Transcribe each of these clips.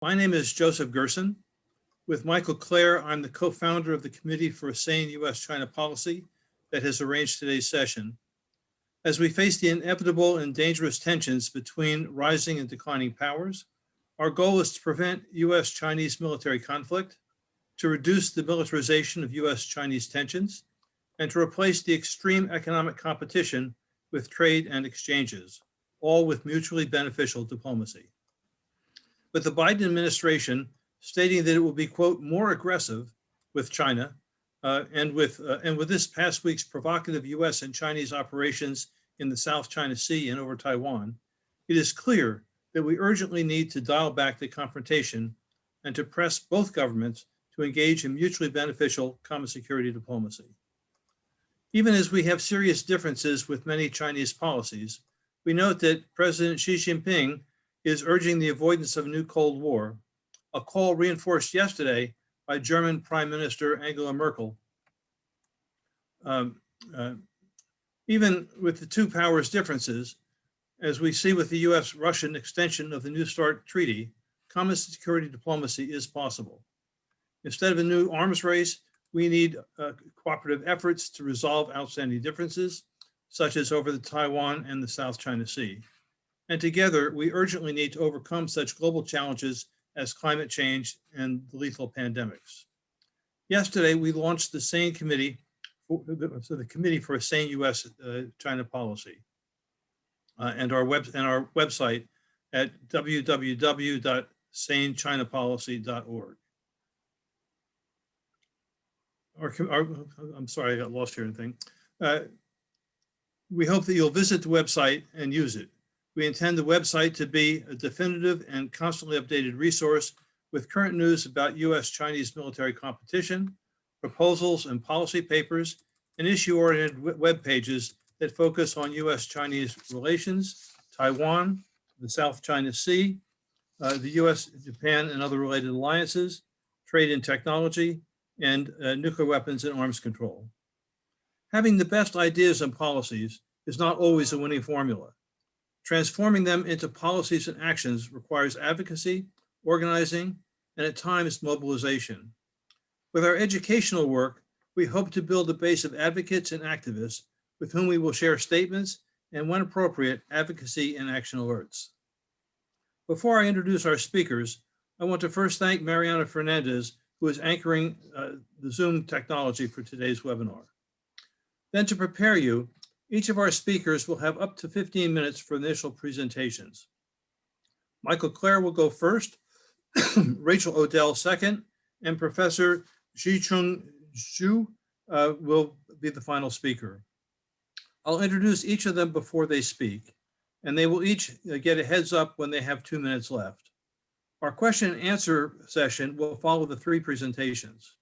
My name is Joseph Gerson. With Michael Clare, I'm the co-founder of the Committee for a Sane U.S.-China Policy that has arranged today's session. As we face the inevitable and dangerous tensions between rising and declining powers, our goal is to prevent U.S.-Chinese military conflict, to reduce the militarization of U.S.-Chinese tensions, and to replace the extreme economic competition with trade and exchanges, all with mutually beneficial diplomacy. With the Biden administration stating that it will be, quote, more aggressive with China, and with this past week's provocative US and Chinese operations in the South China Sea and over Taiwan, it is clear that we urgently need to dial back the confrontation and to press both governments to engage in mutually beneficial common security diplomacy. Even as we have serious differences with many Chinese policies, we note that President Xi Jinping is urging the avoidance of a new Cold War, a call reinforced yesterday by German Prime Minister Angela Merkel. Even with the two powers' differences, as we see with the US-Russian extension of the New START treaty, common security diplomacy is possible. Instead of a new arms race, we need cooperative efforts to resolve outstanding differences, such as over the Taiwan and the South China Sea. And together, we urgently need to overcome such global challenges as climate change and the lethal pandemics. Yesterday, we launched the SANE Committee, the Committee for a Sane U.S.-China Policy, and our website at www.sanechinapolicy.org. I'm sorry, I got lost here and thing. We hope that you'll visit the website and use it. We intend the website to be a definitive and constantly updated resource with current news about US-Chinese military competition, proposals and policy papers, and issue-oriented web pages that focus on US-Chinese relations, Taiwan, the South China Sea, the US, Japan, and other related alliances, trade and technology, and nuclear weapons and arms control. Having the best ideas and policies is not always a winning formula. Transforming them into policies and actions requires advocacy, organizing, and at times mobilization. With our educational work, we hope to build a base of advocates and activists with whom we will share statements and, when appropriate, advocacy and action alerts. Before I introduce our speakers, I want to first thank Mariana Fernandez, who is anchoring the Zoom technology for today's webinar. Then, to prepare you, each of our speakers will have up to 15 minutes for initial presentations. Michael Clare will go first, Rachel Odell second, and Professor Zhicheng Xu will be the final speaker. I'll introduce each of them before they speak, and they will each get a heads up when they have 2 minutes left. Our question and answer session will follow the three presentations.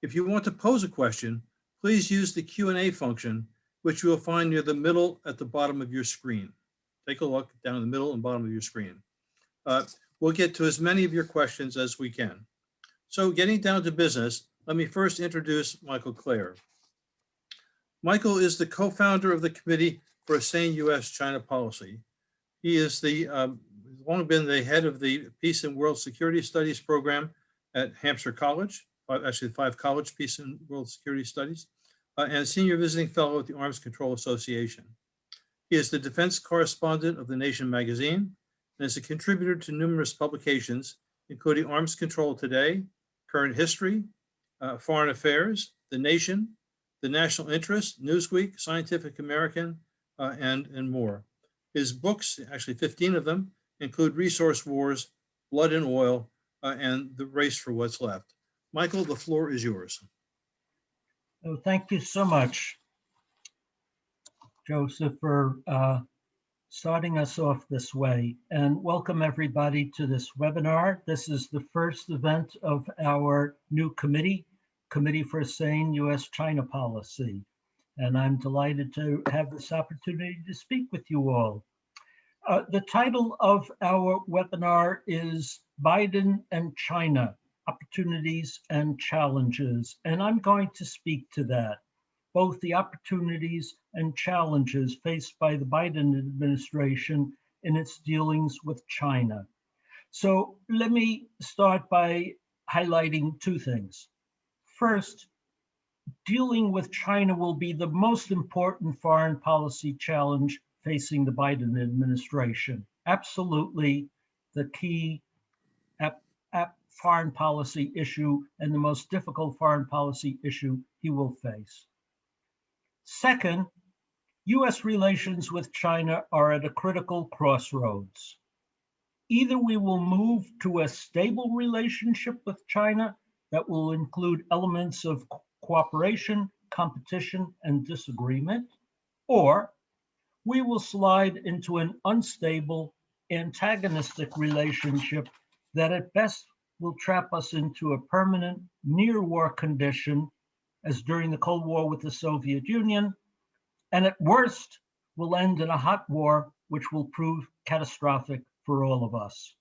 If you want to pose a question, please use the Q&A function, which you will find near the middle at the bottom of your screen. Take a look down in the middle and bottom of your screen. We'll get to as many of your questions as we can. So getting down to business, let me first introduce Michael Clare. Michael is the co-founder of the Committee for a Sane U.S.-China Policy. He is long been the head of the Peace and World Security Studies program at Hampshire College, actually 5 college Peace and World Security Studies, and senior visiting fellow at the Arms Control Association. He is the defense correspondent of The Nation magazine and is a contributor to numerous publications, including Arms Control Today, Current History, Foreign Affairs, The Nation, The National Interest, Newsweek, Scientific American, and more. His books, actually 15 of them, include Resource Wars, Blood and Oil, and The Race for What's Left. Michael, the floor is yours. Oh, thank you so much, Joseph, for starting us off this way. And welcome everybody to this webinar. This is the first event of our new committee, Committee for a Sane U.S.-China Policy. And I'm delighted to have this opportunity to speak with you all. The title of our webinar is Biden and China, Opportunities and Challenges. And I'm going to speak to that, both the opportunities and challenges faced by the Biden administration in its dealings with China. So let me start by highlighting two things. First, dealing with China will be the most important foreign policy challenge facing the Biden administration. Absolutely the key foreign policy issue and the most difficult foreign policy issue he will face. Second, US relations with China are at a critical crossroads. Either we will move to a stable relationship with China that will include elements of cooperation, competition, and disagreement, or we will slide into an unstable, antagonistic relationship that at best will trap us into a permanent near-war condition, as during the Cold War with the Soviet Union, and at worst will end in a hot war, which will prove catastrophic for all of us.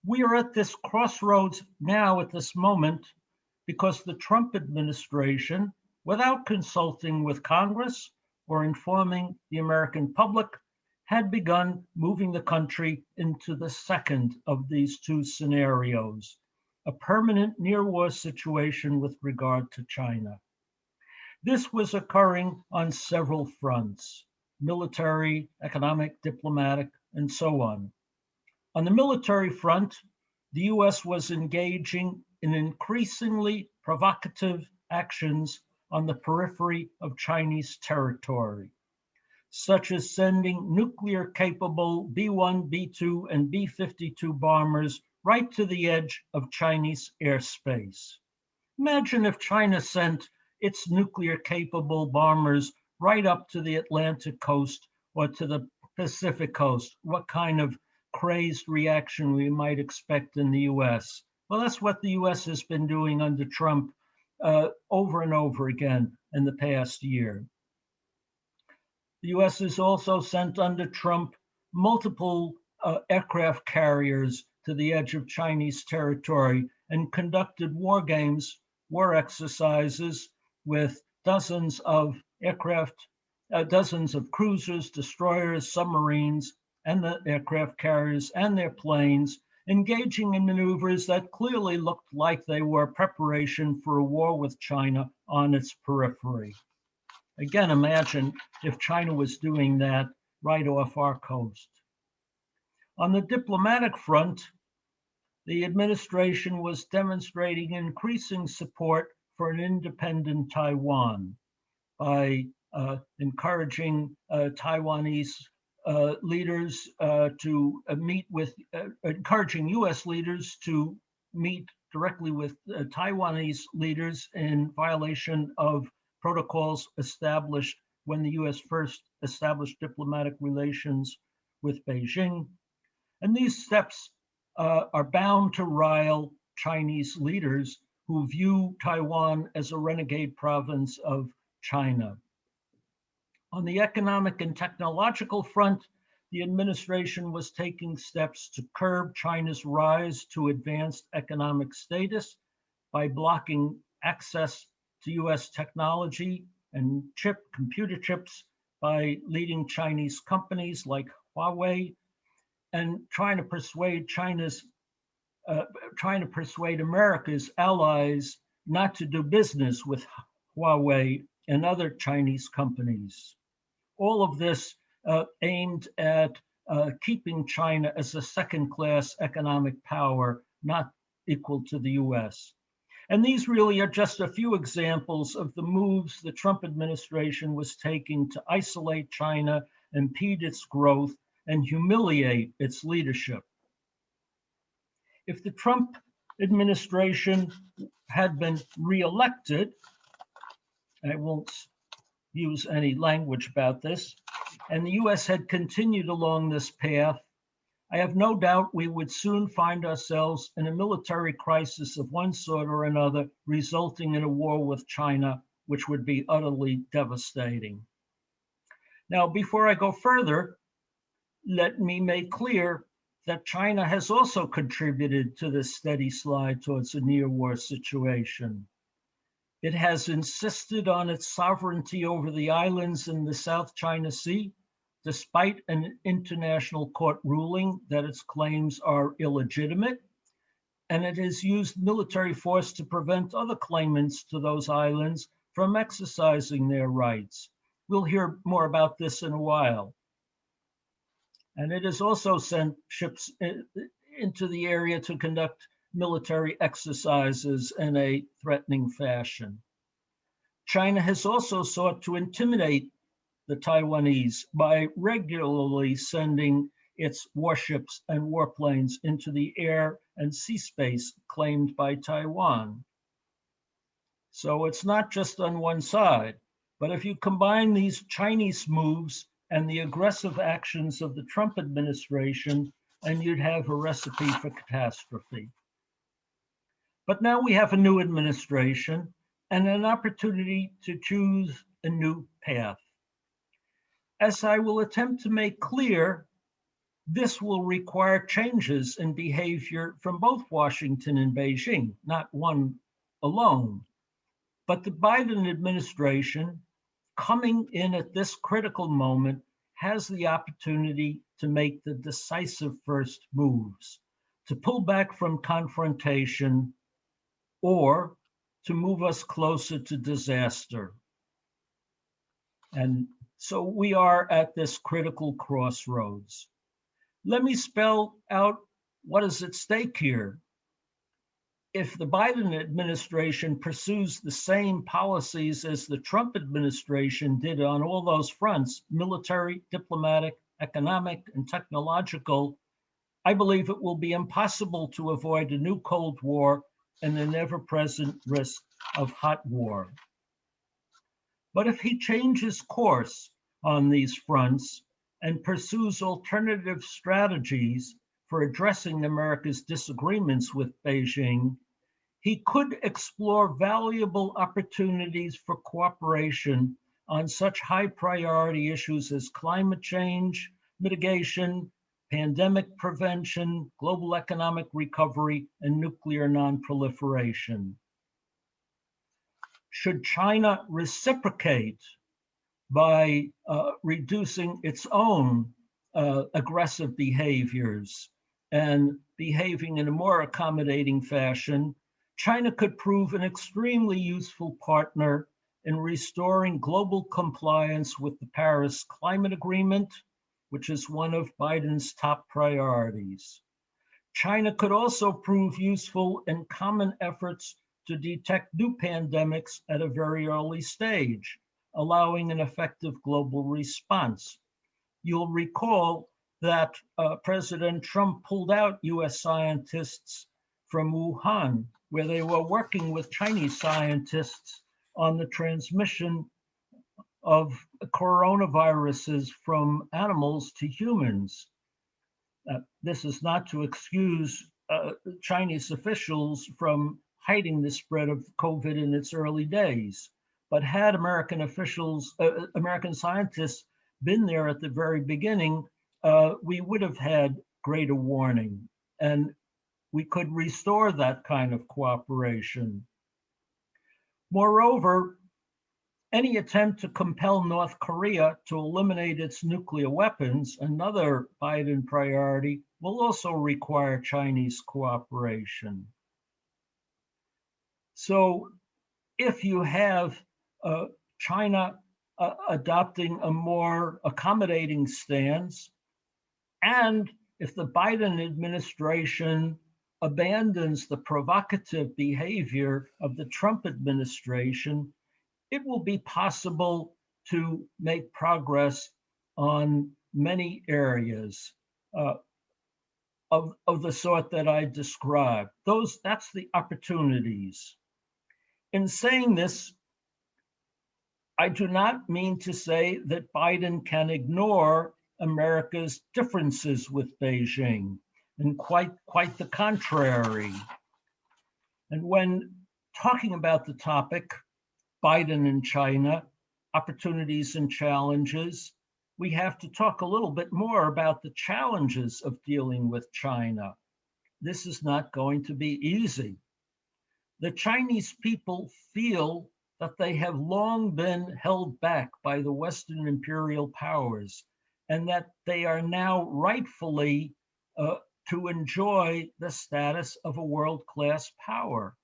We are at this crossroads now at this moment because the Trump administration, without consulting with Congress or informing the American public, had begun moving the country into the second of these two scenarios, a permanent near-war situation with regard to China. This was occurring on several fronts: military, economic, diplomatic, and so on. On the military front, the US was engaging in increasingly provocative actions on the periphery of Chinese territory, such as sending nuclear-capable B-1, B-2, and B-52 bombers right to the edge of Chinese airspace. Imagine if China sent its nuclear-capable bombers right up to the Atlantic coast or to the Pacific coast. What kind of crazed reaction we might expect in the US? Well, that's what the US has been doing under Trump over and over again in the past year. The US has also sent under Trump multiple aircraft carriers to the edge of Chinese territory and conducted war exercises with dozens of aircraft, dozens of cruisers, destroyers, submarines, and the aircraft carriers and their planes, engaging in maneuvers that clearly looked like they were preparation for a war with China on its periphery. Again, imagine if China was doing that right off our coast. On the diplomatic front, the administration was demonstrating increasing support for an independent Taiwan by encouraging Taiwanese leaders to meet with, encouraging US leaders to meet directly with Taiwanese leaders in violation of protocols established when the US first established diplomatic relations with Beijing. And these steps are bound to rile Chinese leaders who view Taiwan as a renegade province of China. On the economic and technological front, the administration was taking steps to curb China's rise to advanced economic status by blocking access to US technology and computer chips by leading Chinese companies like Huawei, and trying to persuade America's allies not to do business with Huawei and other Chinese companies. All of this aimed at keeping China as a second-class economic power, not equal to the US. And these really are just a few examples of the moves the Trump administration was taking to isolate China, impede its growth, and humiliate its leadership. If the Trump administration had been reelected, I won't use any language about this, and the US had continued along this path, I have no doubt we would soon find ourselves in a military crisis of one sort or another, resulting in a war with China, which would be utterly devastating. Now, before I go further, let me make clear that China has also contributed to this steady slide towards a near-war situation. It has insisted on its sovereignty over the islands in the South China Sea, despite an international court ruling that its claims are illegitimate, and it has used military force to prevent other claimants to those islands from exercising their rights. We'll hear more about this in a while. And it has also sent ships into the area to conduct military exercises in a threatening fashion. China has also sought to intimidate the Taiwanese by regularly sending its warships and warplanes into the air and sea space claimed by Taiwan. So it's not just on one side, but if you combine these Chinese moves and the aggressive actions of the Trump administration, and you'd have a recipe for catastrophe. But now we have a new administration and an opportunity to choose a new path. As I will attempt to make clear, this will require changes in behavior from both Washington and Beijing, not one alone. But the Biden administration, coming in at this critical moment, has the opportunity to make the decisive first moves, to pull back from confrontation or to move us closer to disaster. And so we are at this critical crossroads. Let me spell out what is at stake here. If the Biden administration pursues the same policies as the Trump administration did on all those fronts, military, diplomatic, economic, and technological, I believe it will be impossible to avoid a new Cold War and an ever-present risk of hot war. But if he changes course on these fronts and pursues alternative strategies for addressing America's disagreements with Beijing, he could explore valuable opportunities for cooperation on such high priority issues as climate change, mitigation, pandemic prevention, global economic recovery, and nuclear nonproliferation. Should China reciprocate by reducing its own aggressive behaviors and behaving in a more accommodating fashion, China could prove an extremely useful partner in restoring global compliance with the Paris Climate Agreement, which is one of Biden's top priorities. China could also prove useful in common efforts to detect new pandemics at a very early stage, allowing an effective global response. You'll recall that President Trump pulled out US scientists from Wuhan, where they were working with Chinese scientists on the transmission of coronaviruses from animals to humans. This is not to excuse Chinese officials from hiding the spread of COVID in its early days. But had American officials, American scientists been there at the very beginning, we would have had greater warning, and we could restore that kind of cooperation. Moreover, any attempt to compel North Korea to eliminate its nuclear weapons, another Biden priority, will also require Chinese cooperation. So if you have China adopting a more accommodating stance, and if the Biden administration abandons the provocative behavior of the Trump administration, it will be possible to make progress on many areas of the sort that I described. That's the opportunities. In saying this, I do not mean to say that Biden can ignore America's differences with Beijing, and quite the contrary. And when talking about the topic, Biden and China, opportunities and challenges, we have to talk a little bit more about the challenges of dealing with China. This is not going to be easy. The Chinese people feel that they have long been held back by the Western imperial powers, and that they are now rightfully to enjoy the status of a world-class power.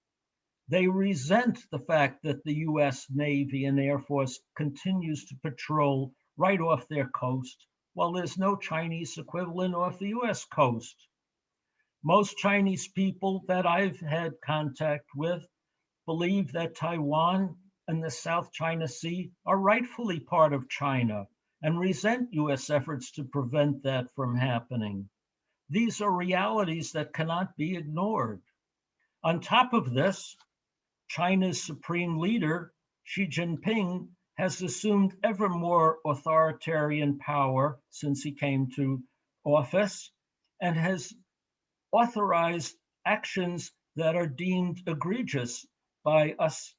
They resent the fact that the US Navy and Air Force continues to patrol right off their coast, while there's no Chinese equivalent off the US coast. Most Chinese people that I've had contact with believe that Taiwan and the South China Sea are rightfully part of China and resent US efforts to prevent that from happening. These are realities that cannot be ignored. On top of this, China's supreme leader, Xi Jinping, has assumed ever more authoritarian power since he came to office and has authorized actions that are deemed egregious by us,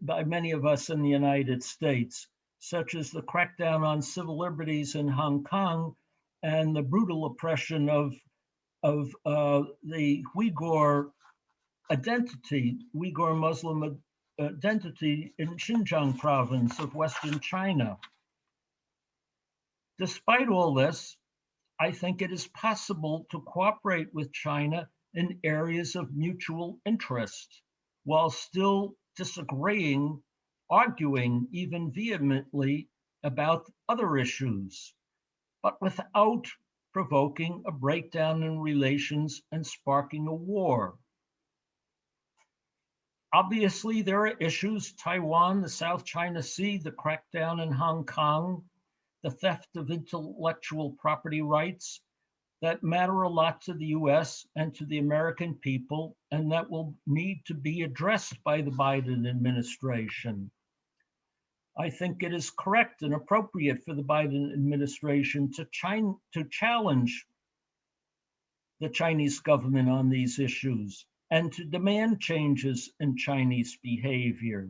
by many of us in the United States, such as the crackdown on civil liberties in Hong Kong and the brutal oppression of the Uyghur identity, Uyghur Muslim identity in Xinjiang province of Western China. Despite all this, I think it is possible to cooperate with China in areas of mutual interest while still disagreeing, arguing even vehemently about other issues, but without provoking a breakdown in relations and sparking a war. Obviously, there are issues: Taiwan, the South China Sea, the crackdown in Hong Kong, the theft of intellectual property rights that matter a lot to the US and to the American people, and that will need to be addressed by the Biden administration. I think it is correct and appropriate for the Biden administration to challenge the Chinese government on these issues and to demand changes in Chinese behavior.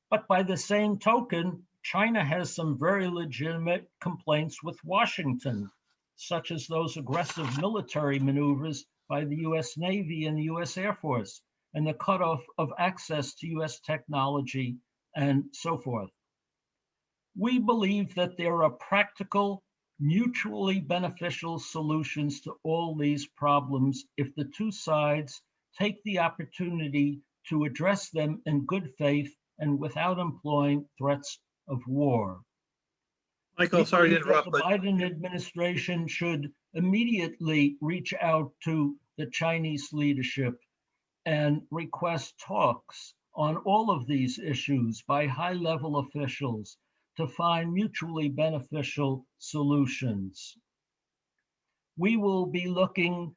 But by the same token, China has some very legitimate complaints with Washington, such as those aggressive military maneuvers by the US Navy and the US Air Force, and the cutoff of access to US technology and so forth. We believe that there are practical, mutually beneficial solutions to all these problems if the two sides take the opportunity to address them in good faith and without employing threats of war. Michael, sorry to interrupt, the but Biden administration should immediately reach out to the Chinese leadership and request talks on all of these issues by high-level officials to find mutually beneficial solutions. We will be looking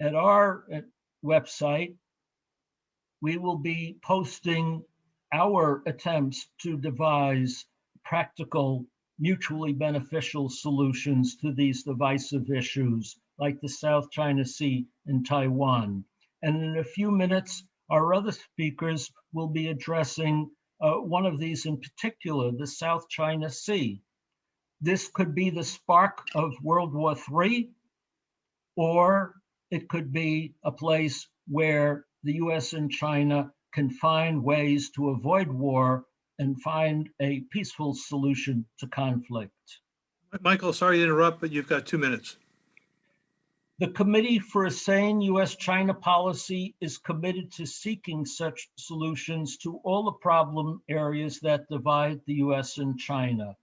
at our website. We will be posting our attempts to devise practical, mutually beneficial solutions to these divisive issues like the South China Sea and Taiwan. And in a few minutes, our other speakers will be addressing one of these in particular, the South China Sea. This could be the spark of World War III, or it could be a place where the US and China can find ways to avoid war and find a peaceful solution to conflict. Michael, sorry to interrupt, but you've got 2 minutes. The Committee for a Sane US-China Policy is committed to seeking such solutions to all the problem areas that divide the US and China,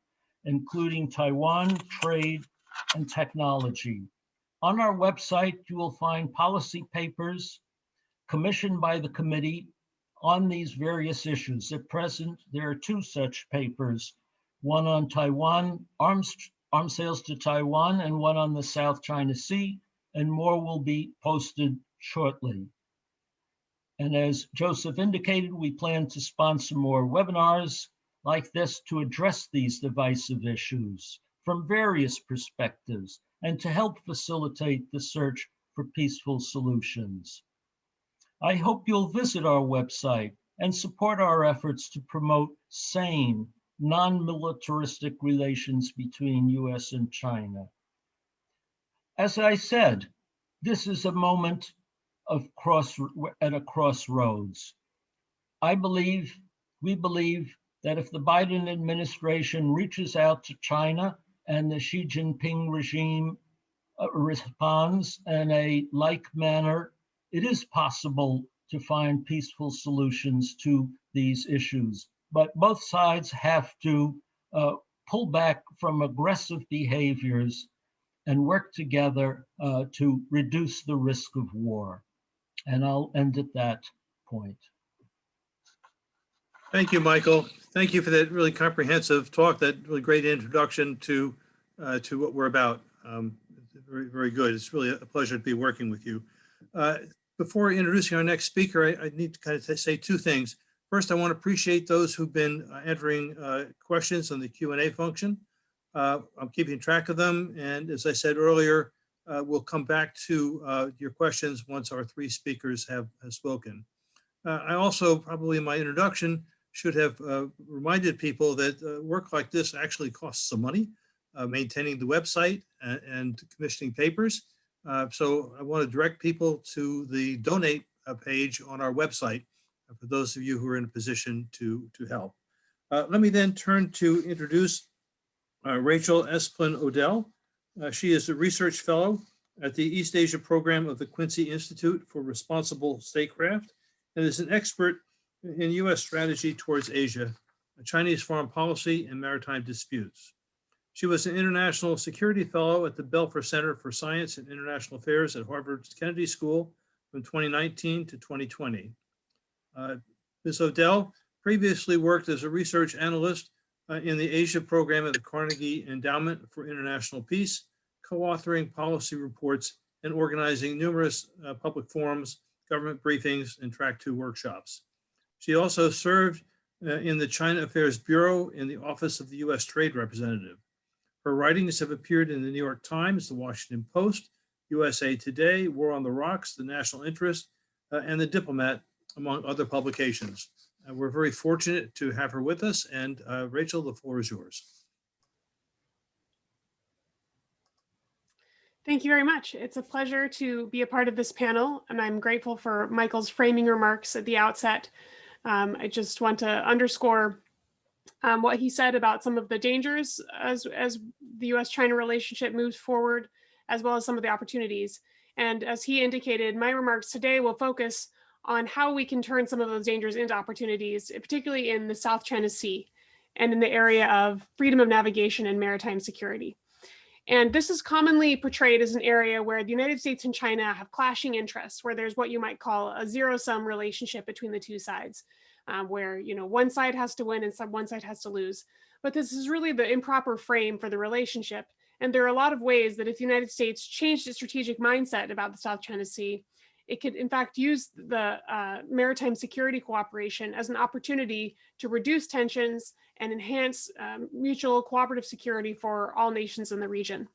including Taiwan, trade, and technology. On our website, you will find policy papers commissioned by the committee on these various issues. At present, there are 2 such papers, one on Taiwan, arms sales to Taiwan, and one on the South China Sea, and more will be posted shortly. And as Joseph indicated, we plan to sponsor more webinars like this to address these divisive issues from various perspectives and to help facilitate the search for peaceful solutions. I hope you'll visit our website and support our efforts to promote sane, non-militaristic relations between US and China. As I said, this is a moment of at a crossroads. We believe that if the Biden administration reaches out to China and the Xi Jinping regime responds in a like manner, it is possible to find peaceful solutions to these issues. But both sides have to pull back from aggressive behaviors and work together to reduce the risk of war. And I'll end at that point. Thank you, Michael. Thank you for that really comprehensive talk, that really great introduction to what we're about. Very, very good. It's really a pleasure to be working with you. Before introducing our next speaker, I need to kind of say two things. First, I want to appreciate those who've been entering questions on the Q&A function. I'm keeping track of them. And as I said earlier, we'll come back to your questions once our three speakers have spoken. I also, probably in my introduction, should have reminded people that work like this actually costs some money, maintaining the website and commissioning papers. So I want to direct people to the donate page on our website for those of you who are in a position to help. Let me then turn to introduce Rachel Esplin Odell. She is a research fellow at the East Asia program of the Quincy Institute for Responsible Statecraft and is an expert in U.S. strategy towards Asia, Chinese foreign policy, and maritime disputes. She was an international security fellow at the Belfer Center for Science and International Affairs at Harvard's Kennedy School from 2019 to 2020. Ms. Odell previously worked as a research analyst in the Asia program at the Carnegie Endowment for International Peace, co-authoring policy reports and organizing numerous public forums, government briefings, and Track 2 workshops. She also served in the China Affairs Bureau in the Office of the U.S. Trade Representative. Her writings have appeared in the New York Times, the Washington Post, USA Today, War on the Rocks, The National Interest, and The Diplomat, among other publications. We're very fortunate to have her with us, and Rachel, the floor is yours. Thank you very much. It's a pleasure to be a part of this panel, and I'm grateful for Michael's framing remarks at the outset. I just want to underscore what he said about some of the dangers as the US-China relationship moves forward, as well as some of the opportunities. And as he indicated, my remarks today will focus on how we can turn some of those dangers into opportunities, particularly in the South China Sea and in the area of freedom of navigation and maritime security. And this is commonly portrayed as an area where the United States and China have clashing interests, where there's what you might call a zero-sum relationship between the two sides, where one side has to win and one side has to lose. But this is really the improper frame for the relationship. And there are a lot of ways that if the United States changed its strategic mindset about the South China Sea, it could in fact use the maritime security cooperation as an opportunity to reduce tensions and enhance mutual cooperative security for all nations in the region.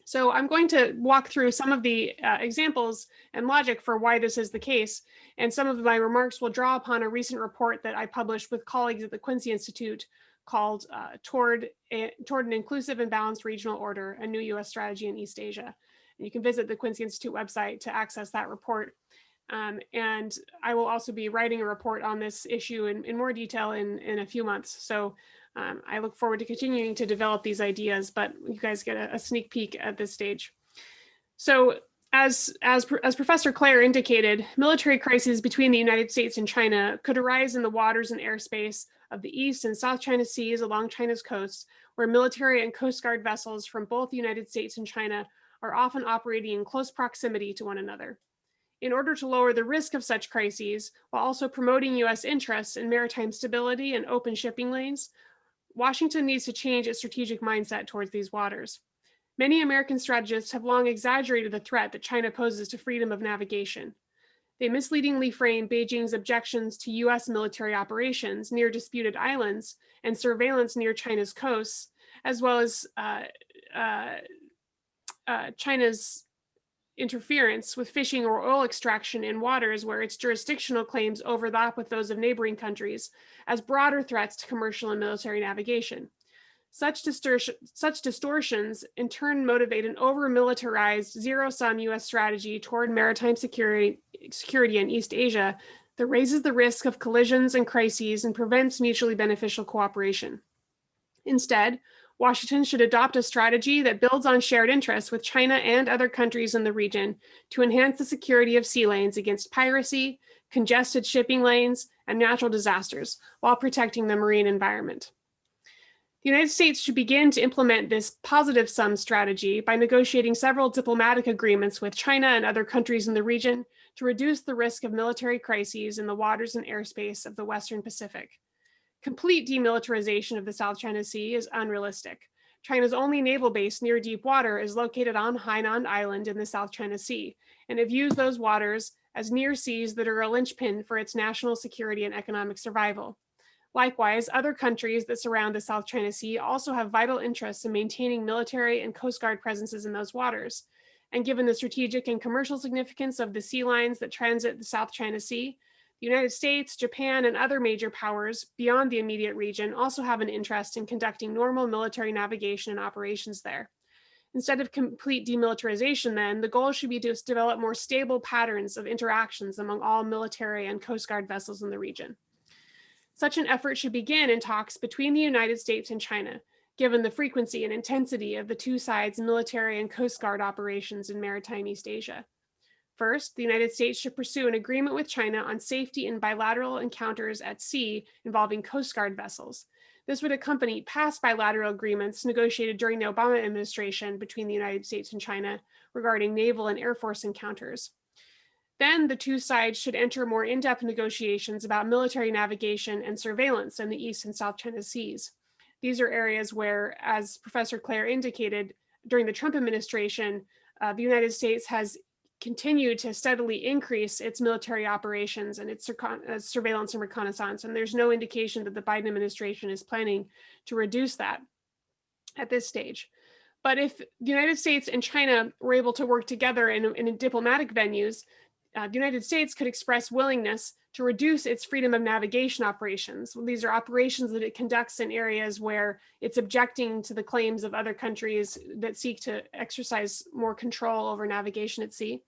So I'm going to walk through some of the examples and logic for why this is the case. And some of my remarks will draw upon a recent report that I published with colleagues at the Quincy Institute called Toward an Inclusive and Balanced Regional Order, a New U.S. Strategy in East Asia. And you can visit the Quincy Institute website to access that report. And I will also be writing a report on this issue in more detail in a few months. So I look forward to continuing to develop these ideas, but you guys get a sneak peek at this stage. So as Professor Clare indicated, military crises between the United States and China could arise in the waters and airspace of the East and South China Seas along China's coasts, where military and Coast Guard vessels from both the United States and China are often operating in close proximity to one another. In order to lower the risk of such crises, while also promoting US interests in maritime stability and open shipping lanes, Washington needs to change its strategic mindset towards these waters. Many American strategists have long exaggerated the threat that China poses to freedom of navigation. They misleadingly frame Beijing's objections to US military operations near disputed islands and surveillance near China's coasts, as well as China's interference with fishing or oil extraction in waters where its jurisdictional claims overlap with those of neighboring countries as broader threats to commercial and military navigation. Such distortions in turn motivate an over-militarized zero-sum US strategy toward maritime security in East Asia that raises the risk of collisions and crises and prevents mutually beneficial cooperation. Instead, Washington should adopt a strategy that builds on shared interests with China and other countries in the region to enhance the security of sea lanes against piracy, congested shipping lanes, and natural disasters, while protecting the marine environment. The United States should begin to implement this positive sum strategy by negotiating several diplomatic agreements with China and other countries in the region to reduce the risk of military crises in the waters and airspace of the Western Pacific. Complete demilitarization of the South China Sea is unrealistic. China's only naval base near deep water is located on Hainan Island in the South China Sea, and it views those waters as near seas that are a linchpin for its national security and economic survival. Likewise, other countries that surround the South China Sea also have vital interests in maintaining military and Coast Guard presences in those waters. And given the strategic and commercial significance of the sea lines that transit the South China Sea, the United States, Japan, and other major powers beyond the immediate region also have an interest in conducting normal military navigation and operations there. Instead of complete demilitarization, then, the goal should be to develop more stable patterns of interactions among all military and Coast Guard vessels in the region. Such an effort should begin in talks between the United States and China, given the frequency and intensity of the two sides' military and Coast Guard operations in maritime East Asia. First, the United States should pursue an agreement with China on safety in bilateral encounters at sea involving Coast Guard vessels. This would accompany past bilateral agreements negotiated during the Obama administration between the United States and China regarding naval and Air Force encounters. Then the two sides should enter more in-depth negotiations about military navigation and surveillance in the East and South China Seas. These are areas where, as Professor Claire indicated, during the Trump administration, the United States has continued to steadily increase its military operations and its surveillance and reconnaissance, and there's no indication that the Biden administration is planning to reduce that at this stage. But if the United States and China were able to work together in diplomatic venues, the United States could express willingness to reduce its freedom of navigation operations. These are operations that it conducts in areas where it's objecting to the claims of other countries that seek to exercise more control over navigation at sea.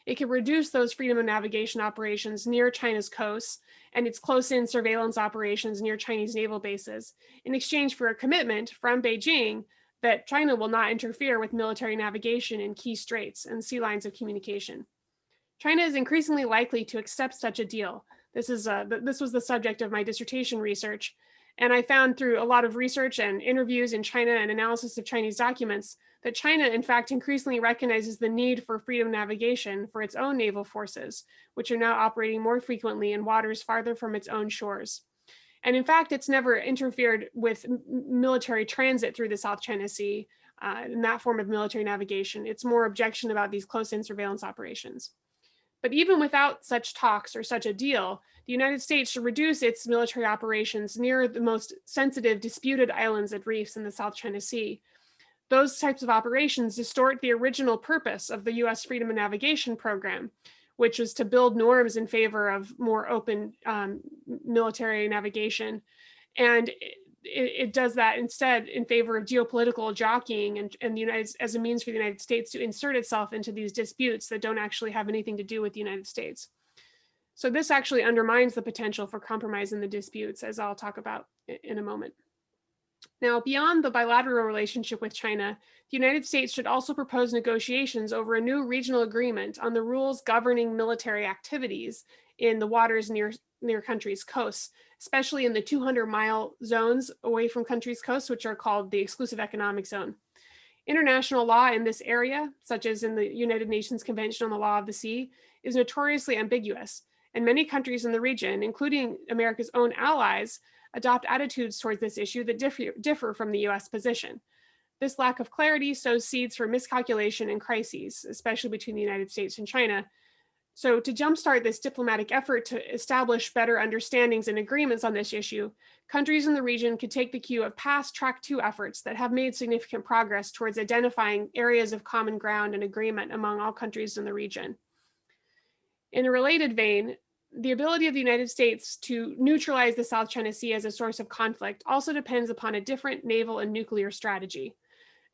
It could reduce those freedom of navigation operations near China's coasts and its close-in surveillance operations near Chinese naval bases in exchange for a commitment from Beijing that China will not interfere with military navigation in key straits and sea lines of communication. China is increasingly likely to accept such a deal. This was the subject of my dissertation research, and I found through a lot of research and interviews in China and analysis of Chinese documents that China, in fact, increasingly recognizes the need for freedom of navigation for its own naval forces, which are now operating more frequently in waters farther from its own shores. And in fact, it's never interfered with military transit through the South China Sea in that form of military navigation. It's more objection about these close-in surveillance operations. But even without such talks or such a deal, the United States should reduce its military operations near the most sensitive, disputed islands and reefs in the South China Sea. Those types of operations distort the original purpose of the US Freedom of Navigation program, which was to build norms in favor of more open military navigation. And it does that instead in favor of geopolitical jockeying and as a means for the United States to insert itself into these disputes that don't actually have anything to do with the United States. So this actually undermines the potential for compromise in the disputes, as I'll talk about in a moment. Now, beyond the bilateral relationship with China, the United States should also propose negotiations over a new regional agreement on the rules governing military activities in the waters near countries' coasts, especially in the 200-mile zones away from countries' coasts, which are called the exclusive economic zone. International law in this area, such as in the United Nations Convention on the Law of the Sea, is notoriously ambiguous, and many countries in the region, including America's own allies, adopt attitudes towards this issue that differ from the US position. This lack of clarity sows seeds for miscalculation and crises, especially between the United States and China. So to jumpstart this diplomatic effort to establish better understandings and agreements on this issue, countries in the region could take the cue of past Track 2 efforts that have made significant progress towards identifying areas of common ground and agreement among all countries in the region. In a related vein, the ability of the United States to neutralize the South China Sea as a source of conflict also depends upon a different naval and nuclear strategy.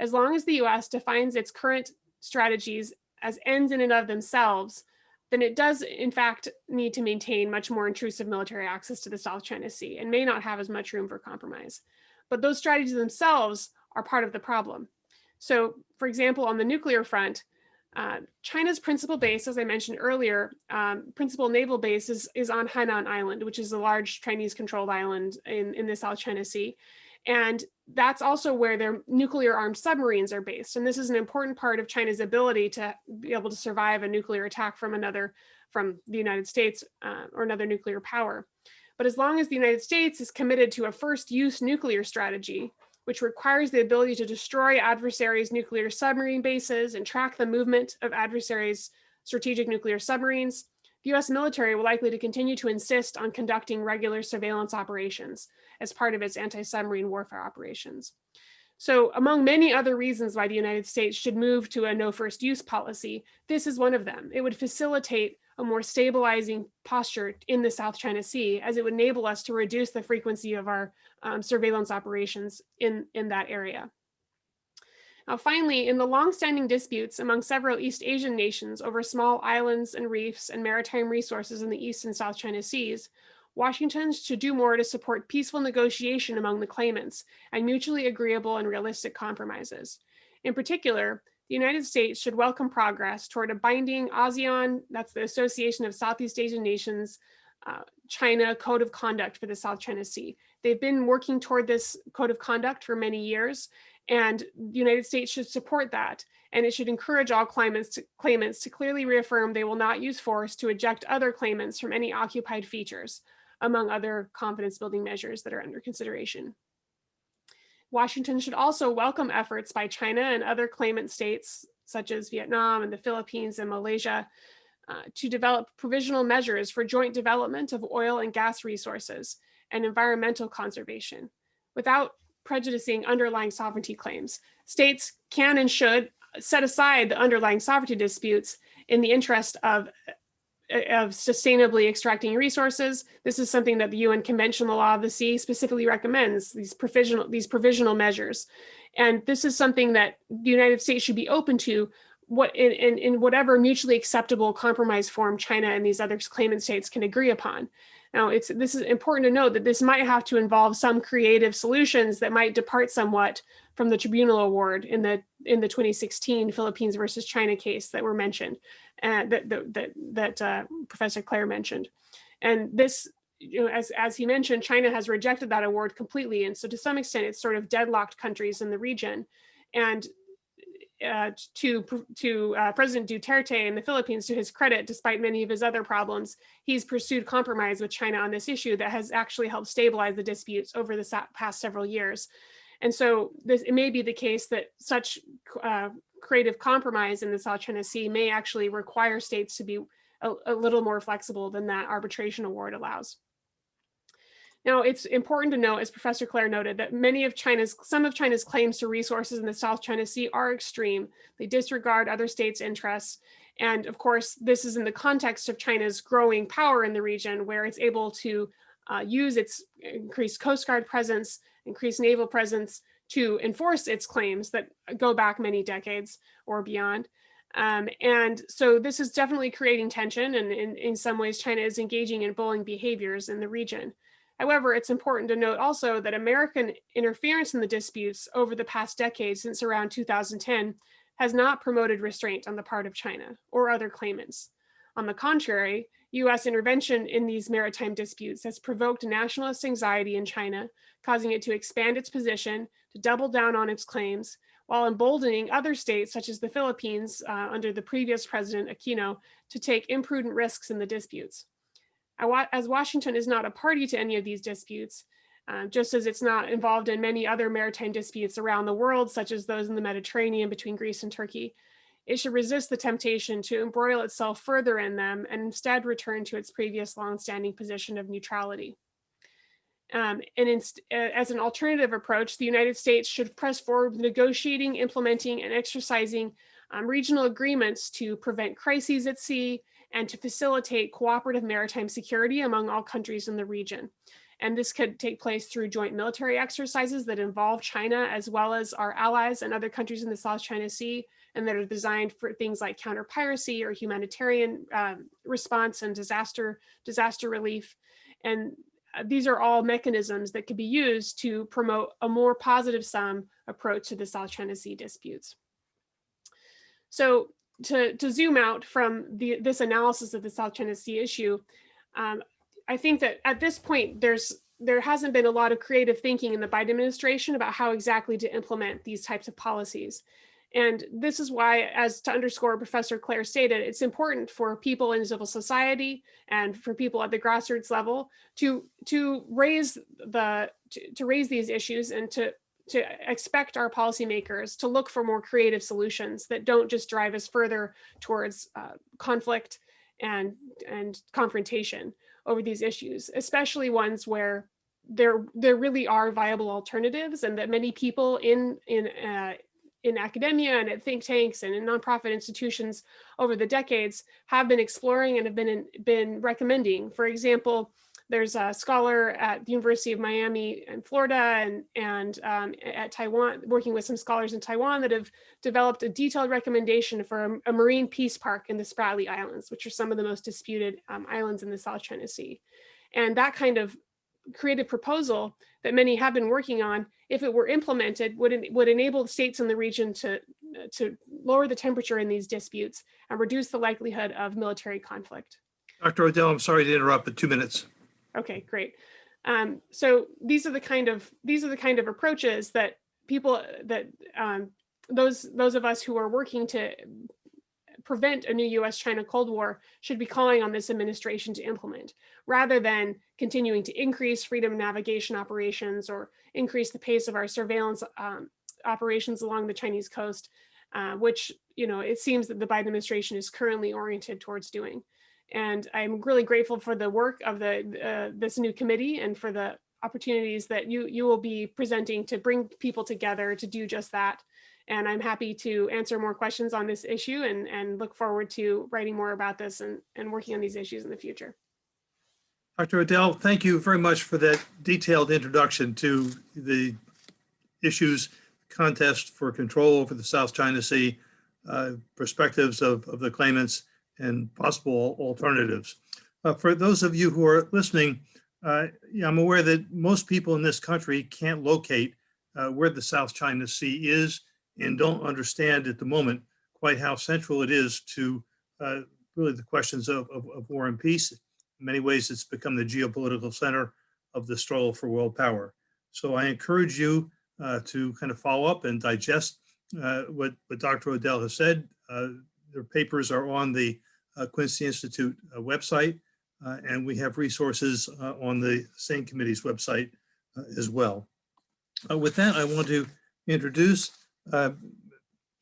As long as the US defines its current strategies as ends in and of themselves, then it does, in fact, need to maintain much more intrusive military access to the South China Sea and may not have as much room for compromise. But those strategies themselves are part of the problem. So, for example, on the nuclear front, China's principal base, as I mentioned earlier, principal naval base is on Hainan Island, which is a large Chinese-controlled island in the South China Sea. And that's also where their nuclear-armed submarines are based. And this is an important part of China's ability to be able to survive a nuclear attack from the United States or another nuclear power. But as long as the United States is committed to a first-use nuclear strategy, which requires the ability to destroy adversaries' nuclear submarine bases and track the movement of adversaries' strategic nuclear submarines, the US military will likely to continue to insist on conducting regular surveillance operations as part of its anti-submarine warfare operations. So among many other reasons why the United States should move to a no first use policy, this is one of them. It would facilitate a more stabilizing posture in the South China Sea, as it would enable us to reduce the frequency of our surveillance operations in that area. Now, finally, in the longstanding disputes among several East Asian nations over small islands and reefs and maritime resources in the East and South China Seas, Washington should do more to support peaceful negotiation among the claimants and mutually agreeable and realistic compromises. In particular, the United States should welcome progress toward a binding ASEAN, that's the Association of Southeast Asian Nations, China Code of Conduct for the South China Sea. They've been working toward this code of conduct for many years, and the United States should support that. And it should encourage all claimants to clearly reaffirm they will not use force to eject other claimants from any occupied features, among other confidence building measures that are under consideration. Washington should also welcome efforts by China and other claimant states, such as Vietnam and the Philippines and Malaysia, to develop provisional measures for joint development of oil and gas resources and environmental conservation without prejudicing underlying sovereignty claims. States can and should set aside the underlying sovereignty disputes in the interest of sustainably extracting resources. This is something that the UN Convention on the Law of the Sea specifically recommends, these provisional measures. And this is something that the United States should be open to in whatever mutually acceptable compromise form China and these other claimant states can agree upon. Now, this is important to note that this might have to involve some creative solutions that might depart somewhat from the tribunal award in the 2016 Philippines versus China case that were mentioned, that Professor Claire mentioned. And this, as he mentioned, China has rejected that award completely. And so to some extent, it's sort of deadlocked countries in the region. And to President Duterte in the Philippines, to his credit, despite many of his other problems, he's pursued compromise with China on this issue that has actually helped stabilize the disputes over the past several years. And so it may be the case that such creative compromise in the South China Sea may actually require states to be a little more flexible than that arbitration award allows. Now, it's important to note, as Professor Claire noted, that some of China's claims to resources in the South China Sea are extreme. They disregard other states' interests. And of course, this is in the context of China's growing power in the region, where it's able to use its increased Coast Guard presence, increased naval presence to enforce its claims that go back many decades or beyond. And so this is definitely creating tension, and in some ways, China is engaging in bullying behaviors in the region. However, it's important to note also that American interference in the disputes over the past decade, since around 2010, has not promoted restraint on the part of China or other claimants. On the contrary, US intervention in these maritime disputes has provoked nationalist anxiety in China, causing it to expand its position, to double down on its claims, while emboldening other states, such as the Philippines, under the previous president, Aquino, to take imprudent risks in the disputes. As Washington is not a party to any of these disputes, just as it's not involved in many other maritime disputes around the world, such as those in the Mediterranean between Greece and Turkey, it should resist the temptation to embroil itself further in them and instead return to its previous longstanding position of neutrality. As an alternative approach, the United States should press forward with negotiating, implementing, and exercising regional agreements to prevent crises at sea and to facilitate cooperative maritime security among all countries in the region. And this could take place through joint military exercises that involve China as well as our allies and other countries in the South China Sea, and that are designed for things like counter-piracy or humanitarian response and disaster relief. And these are all mechanisms that could be used to promote a more positive sum approach to the South China Sea disputes. So to zoom out from this analysis of the South China Sea issue, I think that at this point, there hasn't been a lot of creative thinking in the Biden administration about how exactly to implement these types of policies. And this is why, as to underscore Professor Clare stated, it's important for people in civil society and for people at the grassroots level to raise these issues and to expect our policymakers to look for more creative solutions that don't just drive us further towards conflict and confrontation over these issues, especially ones where there really are viable alternatives, and that many people in academia and at think tanks and in nonprofit institutions over the decades have been exploring and have been recommending. For example, there's a scholar at the University of Miami in Florida and at Taiwan, working with some scholars in Taiwan, that have developed a detailed recommendation for a marine peace park in the Spratly Islands, which are some of the most disputed islands in the South China Sea. And that kind of creative proposal that many have been working on, if it were implemented, would enable states in the region to lower the temperature in these disputes and reduce the likelihood of military conflict. Dr. Odell, I'm sorry to interrupt, but 2 minutes. Okay, great. So these are the kind of approaches that those of us who are working to prevent a new US-China Cold War should be calling on this administration to implement, rather than continuing to increase freedom of navigation operations or increase the pace of our surveillance operations along the Chinese coast, which it seems that the Biden administration is currently oriented towards doing. And I'm really grateful for the work of this new committee and for the opportunities that you will be presenting to bring people together to do just that. And I'm happy to answer more questions on this issue and look forward to writing more about this and working on these issues in the future. Dr. Odell, thank you very much for that detailed introduction to the issues, contest for control over the South China Sea, perspectives of the claimants, and possible alternatives. For those of you who are listening, I'm aware that most people in this country can't locate where the South China Sea is and don't understand at the moment quite how central it is to really the questions of war and peace. In many ways, it's become the geopolitical center of the struggle for world power. So I encourage you to kind of follow up and digest what Dr. Odell has said. Their papers are on the Quincy Institute website, and we have resources on the same committee's website as well. With that, I want to introduce Dr.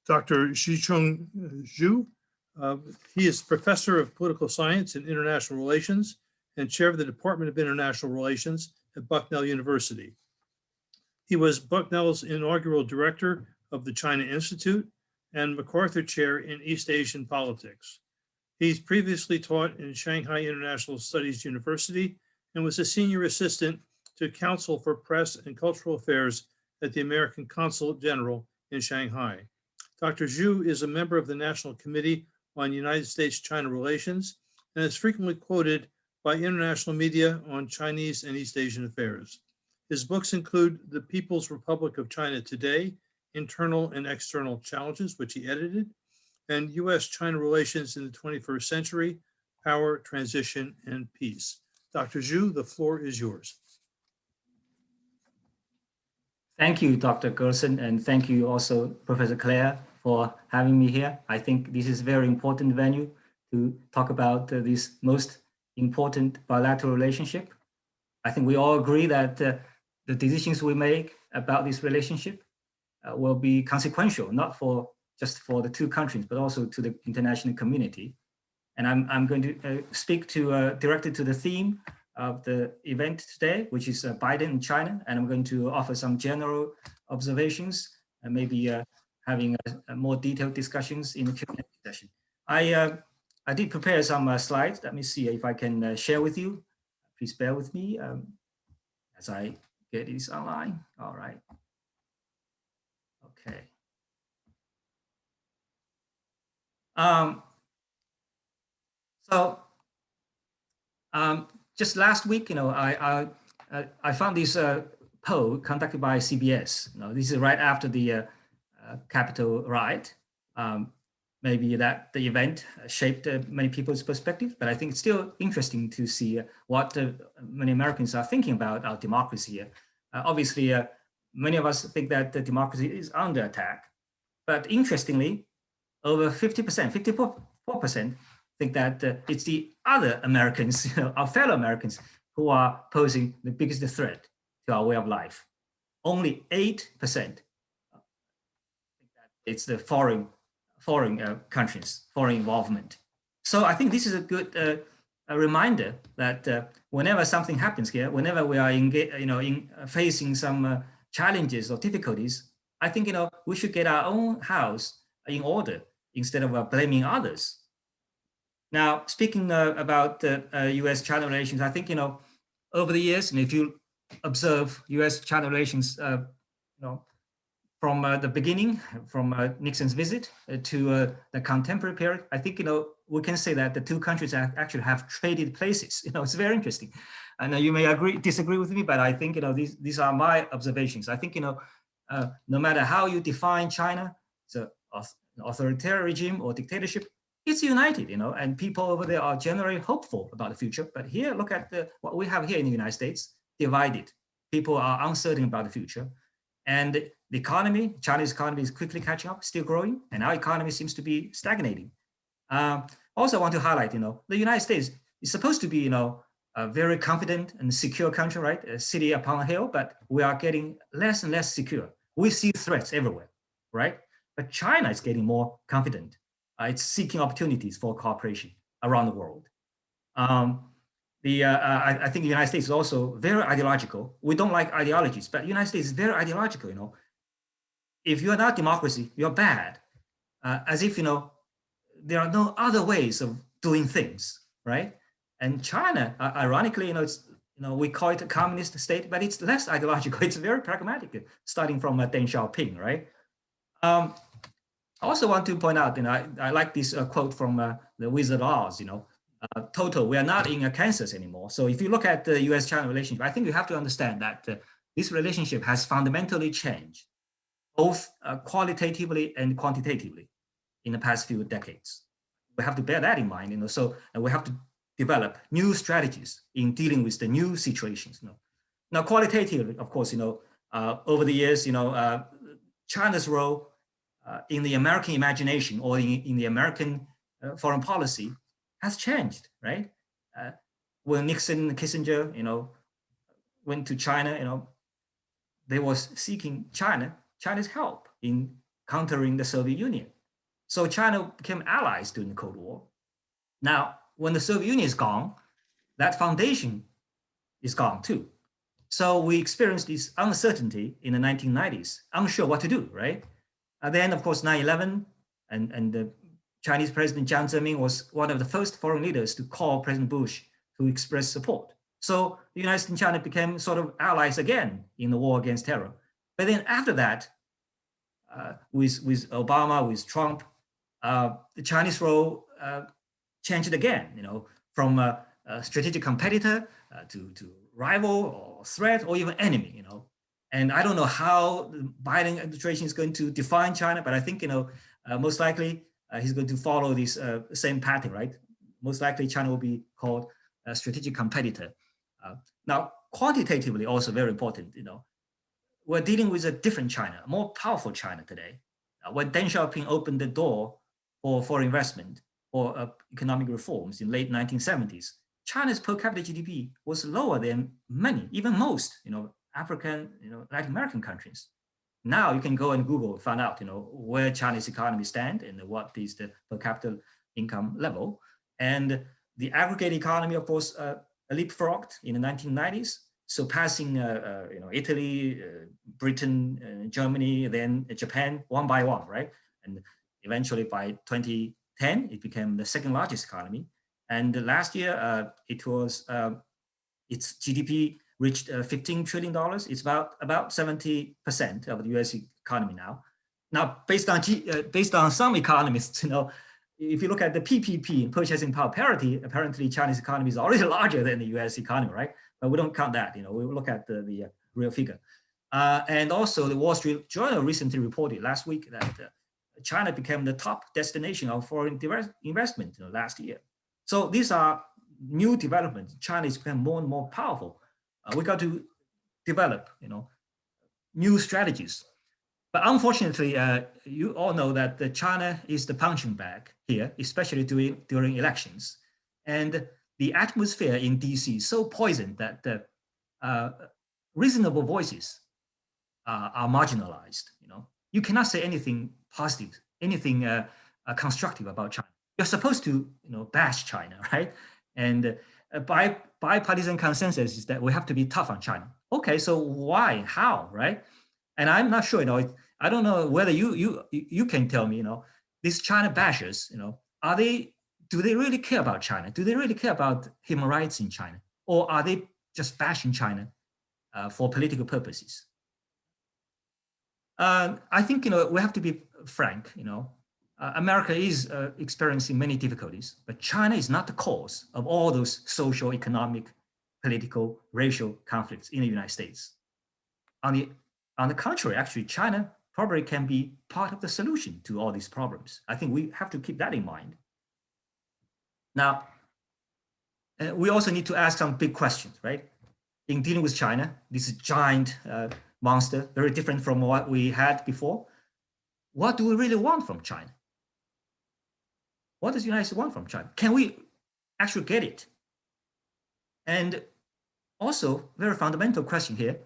Zhicheng Zhu. He is professor of political science and international relations and chair of the Department of International Relations at Bucknell University. He was Bucknell's inaugural director of the China Institute and MacArthur Chair in East Asian Politics. He's previously taught in Shanghai International Studies University and was a senior assistant to Council for Press and Cultural Affairs at the American Consulate General in Shanghai. Dr. Zhu is a member of the National Committee on United States-China Relations and is frequently quoted by international media on Chinese and East Asian affairs. His books include The People's Republic of China Today, Internal and External Challenges, which he edited, and U.S.-China Relations in the 21st Century, Power, Transition, and Peace. Dr. Zhu, the floor is yours. Thank you, Dr. Gerson, and thank you also, Professor Clare, for having me here. I think this is a very important venue to talk about this most important bilateral relationship. I think we all agree that the decisions we make about this relationship will be consequential, not just for the two countries, but also to the international community. And I'm going to speak directly to the theme of the event today, which is Biden and China. And I'm going to offer some general observations and maybe having a more detailed discussions in the Q&A session. I did prepare some slides. Let me see if I can share with you. Please bear with me as I get these online. All right. Okay. Just last week, I I found this poll conducted by CBS. This is right after the Capitol riot. Maybe that the event shaped many people's perspective, but I think it's still interesting to see what many Americans are thinking about our democracy here. Obviously, many of us think that the democracy is under attack, but interestingly, over 50%, 54% think that it's the other Americans, our fellow Americans, who are posing the biggest threat to our way of life. Only 8% think that it's the foreign countries, foreign involvement. So I think this is a good a reminder that whenever something happens here, whenever we are facing some challenges or difficulties, I think we should get our own house in order instead of blaming others. Now, speaking about U.S.-China relations, I think over the years, and if you observe U.S.-China relations, from the beginning, from Nixon's visit to the contemporary period, I think we can say that the two countries actually have traded places. It's very interesting, and you may disagree with me, but I think these are my observations. I think no matter how you define China, it's an authoritarian regime or dictatorship, it's united, and people over there are generally hopeful about the future. But here, look at what we have here in the United States, divided. People are uncertain about the future. And the economy, Chinese economy is quickly catching up, still growing, and our economy seems to be stagnating. Also, I want to highlight, the United States is supposed to be, a very confident and secure country, right? A city upon a hill, but we are getting less and less secure. We see threats everywhere, right? But China is getting more confident. It's seeking opportunities for cooperation around the world. I think the United States is also very ideological. We don't like ideologies, but the United States is very ideological. If you're not democracy, you're bad. As if there are no other ways of doing things, right? And China, ironically, we call it a communist state, but it's less ideological. It's very pragmatic, starting from Deng Xiaoping, right? I also want to point out, I like this quote from the Wizard of Oz, total, we are not in Kansas anymore. So if you look at the US-China relationship, I think you have to understand that this relationship has fundamentally changed, both qualitatively and quantitatively in the past few decades. We have to bear that in mind, so we have to develop new strategies in dealing with the new situations. Now, qualitatively, of course, over the years, China's role in the American imagination or in the American foreign policy has changed, right? When Nixon and Kissinger, went to China, they was seeking China's help in countering the Soviet Union. So China became allies during the Cold War. Now, when the Soviet Union is gone, that foundation is gone too. So we experienced this uncertainty in the 1990s, unsure what to do, right? Then, of course, 9/11 and the Chinese President Jiang Zemin was one of the first foreign leaders to call President Bush to express support. So the United States and China became sort of allies again in the war against terror. But then after that, with Obama, with Trump, the Chinese role changed again, from a strategic competitor to rival or threat or even enemy, And I don't know how the Biden administration is going to define China, but I think, most likely he's going to follow this same pattern, right? Most likely China will be called a strategic competitor. Now, quantitatively also very important, we're dealing with a different China, a more powerful China today. When Deng Xiaoping opened the door for investment or economic reforms in late 1970s, China's per capita GDP was lower than many, even most, African, Latin American countries. Now you can go and Google, find out, where Chinese economy stand and what is the per capita income level. And the aggregate economy, of course, leapfrogged in the 1990s, surpassing, Italy, Britain, Germany, then Japan, one by one, right? And eventually by 2010, it became the second largest economy. And last year, it was its GDP reached $15 trillion. It's about 70% of the U.S. economy now. Now, based on some economists, if you look at the PPP, purchasing power parity, apparently Chinese economy is already larger than the US economy, right? But we don't count that, we look at the real figure. And also the Wall Street Journal recently reported last week that China became the top destination of foreign direct investment last year. So these are new developments. China is becoming more and more powerful. We got to develop, new strategies. But unfortunately, you all know that China is the punching bag here, especially during elections. And the atmosphere in DC is so poisoned that reasonable voices are marginalized. You cannot say anything positive, anything constructive about China. You're supposed to, bash China, right? And bipartisan consensus is that we have to be tough on China. Okay, so why, how, right? And I'm not sure, I don't know whether you can tell me, these China bashers, do they really care about China? Do they really care about human rights in China? Or are they just bashing China for political purposes? I think, we have to be frank, America is experiencing many difficulties, but China is not the cause of all those social, economic, political, racial conflicts in the United States. On the contrary, actually, China probably can be part of the solution to all these problems. I think we have to keep that in mind. Now, we also need to ask some big questions, right? In dealing with China, this giant monster, very different from what we had before. What do we really want from China? What does the United States want from China? Can we actually get it? And also, very fundamental question here,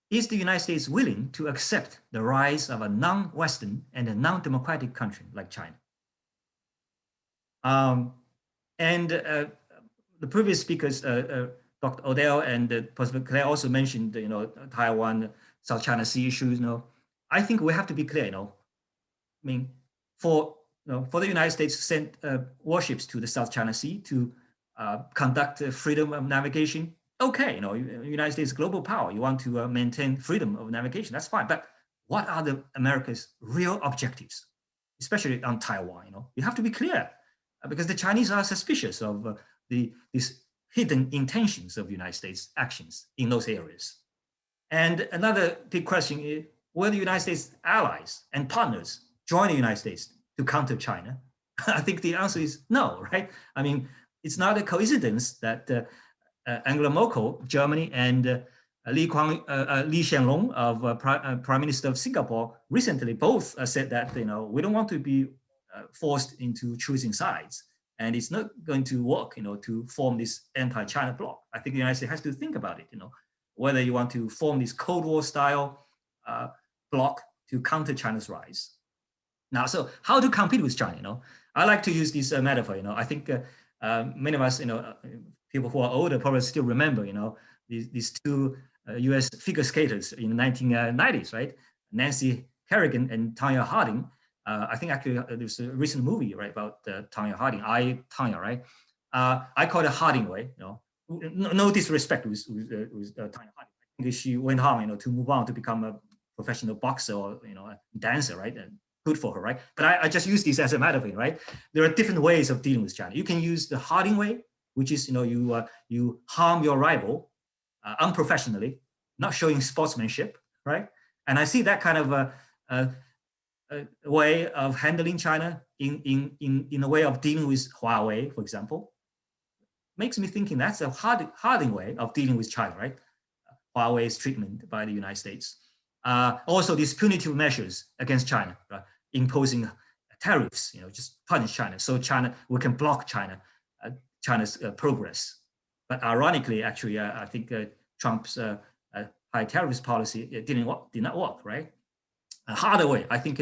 is the United States willing to accept the rise of a non-Western and a non-democratic country like China? The previous speakers, Dr. Odell and Professor Claire also mentioned, Taiwan, South China Sea issues. I think we have to be clear. For the United States to send warships to the South China Sea to conduct freedom of navigation, okay, United States global power, you want to maintain freedom of navigation, that's fine. But what are America's real objectives, especially on Taiwan? You have to be clear because the Chinese are suspicious of these hidden intentions of United States actions in those areas. And another big question is, will the United States allies and partners join the United States to counter China? I think the answer is no, right? I mean, it's not a coincidence that Angela Merkel, Germany, and Lee Hsien Loong, Prime Minister of Singapore, recently both said that we don't want to be forced into choosing sides, and it's not going to work, to form this anti-China bloc. I think the United States has to think about it, whether you want to form this Cold War style bloc to counter China's rise. Now, so how to compete with China? I like to use this metaphor. I think many of us, people who are older probably still remember, these two U.S. figure skaters in the 1990s, right? Nancy Kerrigan and Tonya Harding. I think actually there's a recent movie, right, about Tonya Harding, Tonya, right? I call it Harding way. No disrespect with Tonya Harding. I think she went on, to move on to become a professional boxer or a dancer, right? And good for her, right? But I just use this as a metaphor, right? There are different ways of dealing with China. You can use the Harding way, which is you harm your rival unprofessionally, not showing sportsmanship, right? And I see that kind of a way of handling China in a way of dealing with Huawei, for example. Makes me thinking that's a Harding way of dealing with China, right? Huawei's treatment by the United States. Also, these punitive measures against China, right? Imposing tariffs, just punish China, so we can block China's progress. But ironically, actually, I think Trump's high tariffs policy did not work, right? A harder way, I think,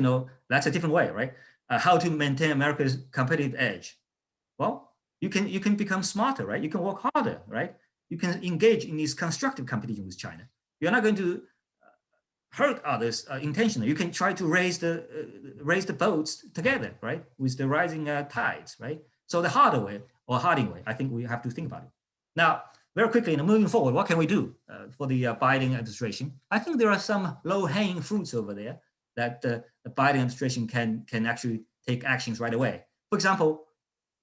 that's a different way, right? How to maintain America's competitive edge? Well, you can become smarter, right? You can work harder, right? You can engage in this constructive competition with China. You're not going to hurt others intentionally. You can try to raise the boats together, right? With the rising tides, right? So the harder way or Harding way, I think we have to think about it. Now, very quickly, moving forward, what can we do for the Biden administration? I think there are some low-hanging fruits over there that the Biden administration can actually take actions right away. for example,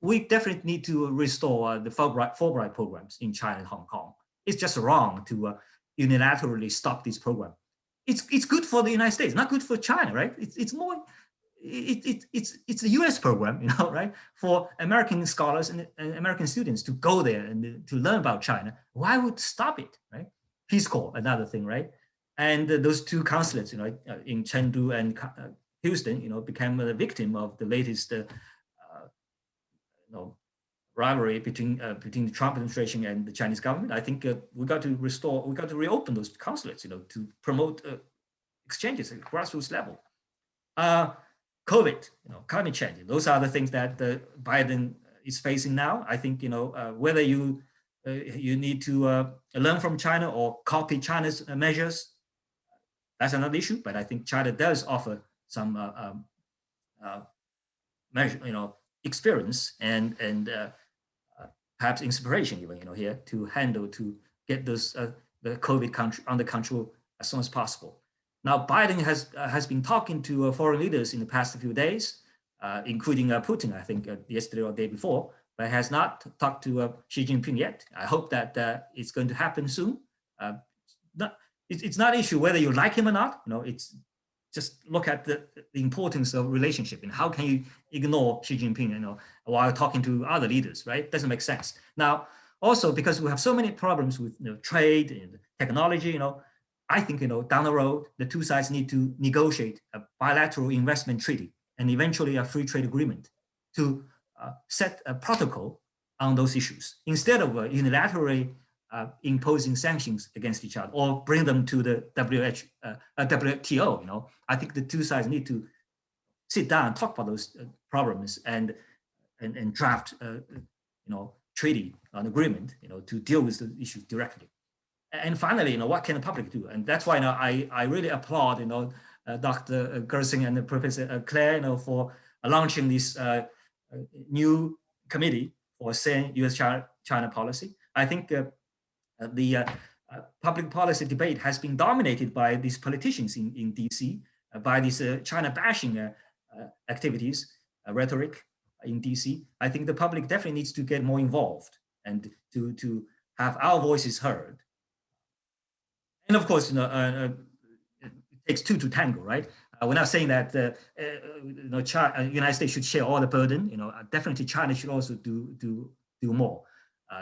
we definitely need to restore the Fulbright programs in China and Hong Kong. It's just wrong to unilaterally stop this program. It's good for the United States, not good for China, right? It's a U.S. program, you know, right? For American scholars and American students to go there and to learn about China. Why would stop it, right? Peace Corps, another thing, right? And those two consulates, you know, in Chengdu and Houston, you know, became a victim of the latest, rivalry between the Trump administration and the Chinese government. I think we got to reopen those consulates, you know, to promote exchanges at grassroots level. COVID, you know, climate change. Those are the things that Biden is facing now. I think, you know, whether you need to learn from China or copy China's measures, that's another issue. But I think China does offer some measure, you know, experience and perhaps inspiration even, you know, here to get those the COVID under control as soon as possible. Now, Biden has been talking to foreign leaders in the past few days, including Putin, I think yesterday or the day before, but has not talked to Xi Jinping yet. I hope that it's going to happen soon. It's not an issue whether you like him or not. You know, it's just look at the importance of relationship and how can you ignore Xi Jinping, you know, while talking to other leaders, right? Doesn't make sense. Now, also because we have so many problems with, you know, trade and technology, you know, I think, you know, down the road, the two sides need to negotiate a bilateral investment treaty and eventually a free trade agreement to set a protocol on those issues instead of unilaterally imposing sanctions against each other or bring them to the WTO. You know, I think the two sides need to sit down and talk about those problems and draft, you know, treaty, an agreement, you know, to deal with the issues directly. And finally, you know, what can the public do? And that's why, you know, I really applaud, you know, Dr. Gerson and Professor Claire, you know, for launching this new committee for sane U.S.-China policy. I think the public policy debate has been dominated by these politicians in DC, by these China bashing activities, rhetoric in DC. I think the public definitely needs to get more involved and to have our voices heard. And of course, you know, it takes two to tango, right? We're not saying that you know, United States should share all the burden. You know, definitely China should also do more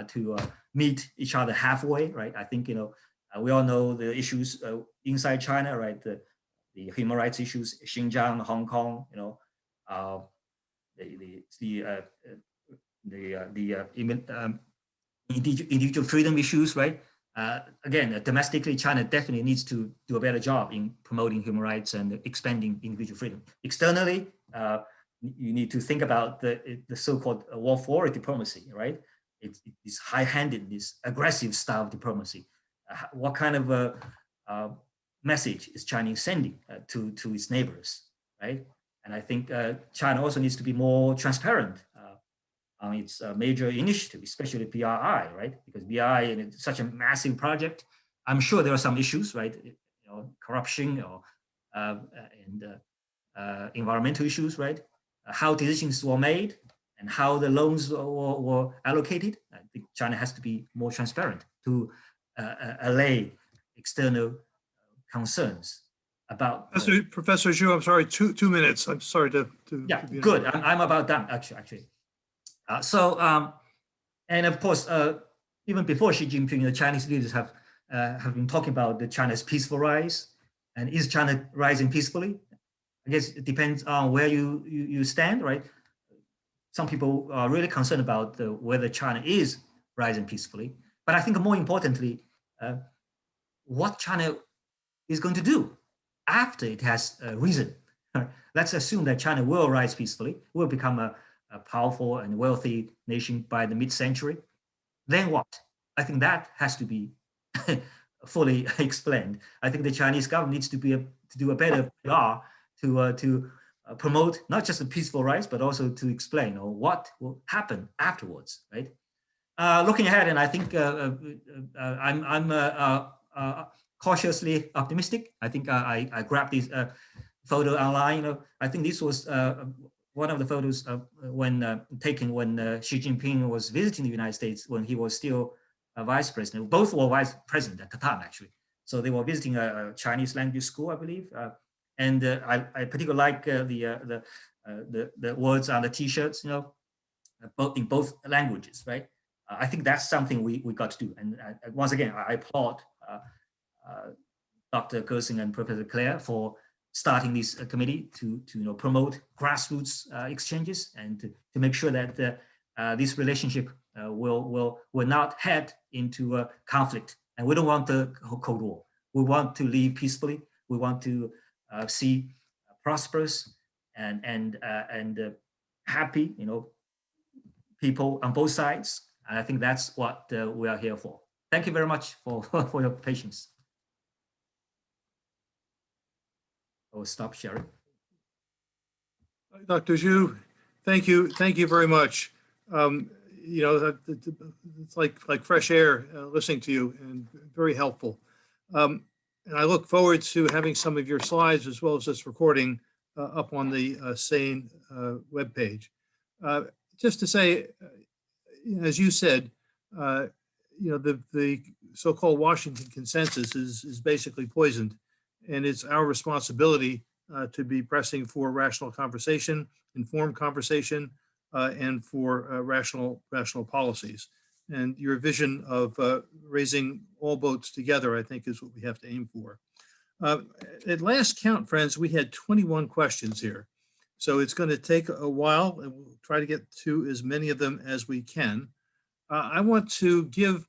to meet each other halfway, right? I think, you know, we all know the issues inside China, right? The human rights issues, Xinjiang, Hong Kong, you know, individual freedom issues, right? Again, domestically, China definitely needs to do a better job in promoting human rights and expanding individual freedom. Externally, you need to think about the so-called war for diplomacy, right? It's high-handed, this aggressive style of diplomacy. What kind of a message is China sending to its neighbors, right? And I think China also needs to be more transparent on its major initiative, especially BRI, right? Because BRI is such a massive project. I'm sure there are some issues, right? You know, corruption or environmental issues, right? How decisions were made and how the loans were allocated. I think China has to be more transparent to allay external concerns about. Professor Zhu, I'm sorry, two minutes. I'm sorry to yeah, good. I'm about done actually. And of course, even before Xi Jinping, the Chinese leaders have been talking about the China's peaceful rise. And is China rising peacefully? I guess it depends on where you stand, right? Some people are really concerned about whether China is rising peacefully. But I think more importantly, what China is going to do after it has risen. Let's assume that China will rise peacefully, will become a powerful and wealthy nation by the mid-century. Then what? I think that has to be fully explained. I think the Chinese government needs to do a better PR to promote not just a peaceful rise, but also to explain what will happen afterwards, right? Looking ahead, and I think I'm cautiously optimistic. I think I grabbed this photo online. You know, I think this was one of the photos of when taken when Xi Jinping was visiting the United States when he was still a vice president. Both were vice president at the time, actually. So they were visiting a Chinese language school, I believe. And I particularly like the words on the T-shirts, both in both languages, right? I think that's something we got to do. And once again, I applaud Dr. Gerson and Professor Claire for starting this committee to promote grassroots exchanges and to make sure that this relationship will not head into a conflict. And we don't want a Cold War. We want to live peacefully. We want to see prosperous and happy, people on both sides. And I think that's what we are here for. Thank you very much for your patience. I will stop sharing. Dr. Zhu, thank you very much. It's like fresh air listening to you, and very helpful. And I look forward to having some of your slides as well as this recording up on the SANE webpage. Just to say, as you said, the so-called Washington consensus is basically poisoned, and it's our responsibility to be pressing for rational conversation, informed conversation, and for rational policies. And your vision of raising all boats together, I think, is what we have to aim for. At last count, friends, we had 21 questions here. So it's going to take a while, and we'll try to get to as many of them as we can. I want to give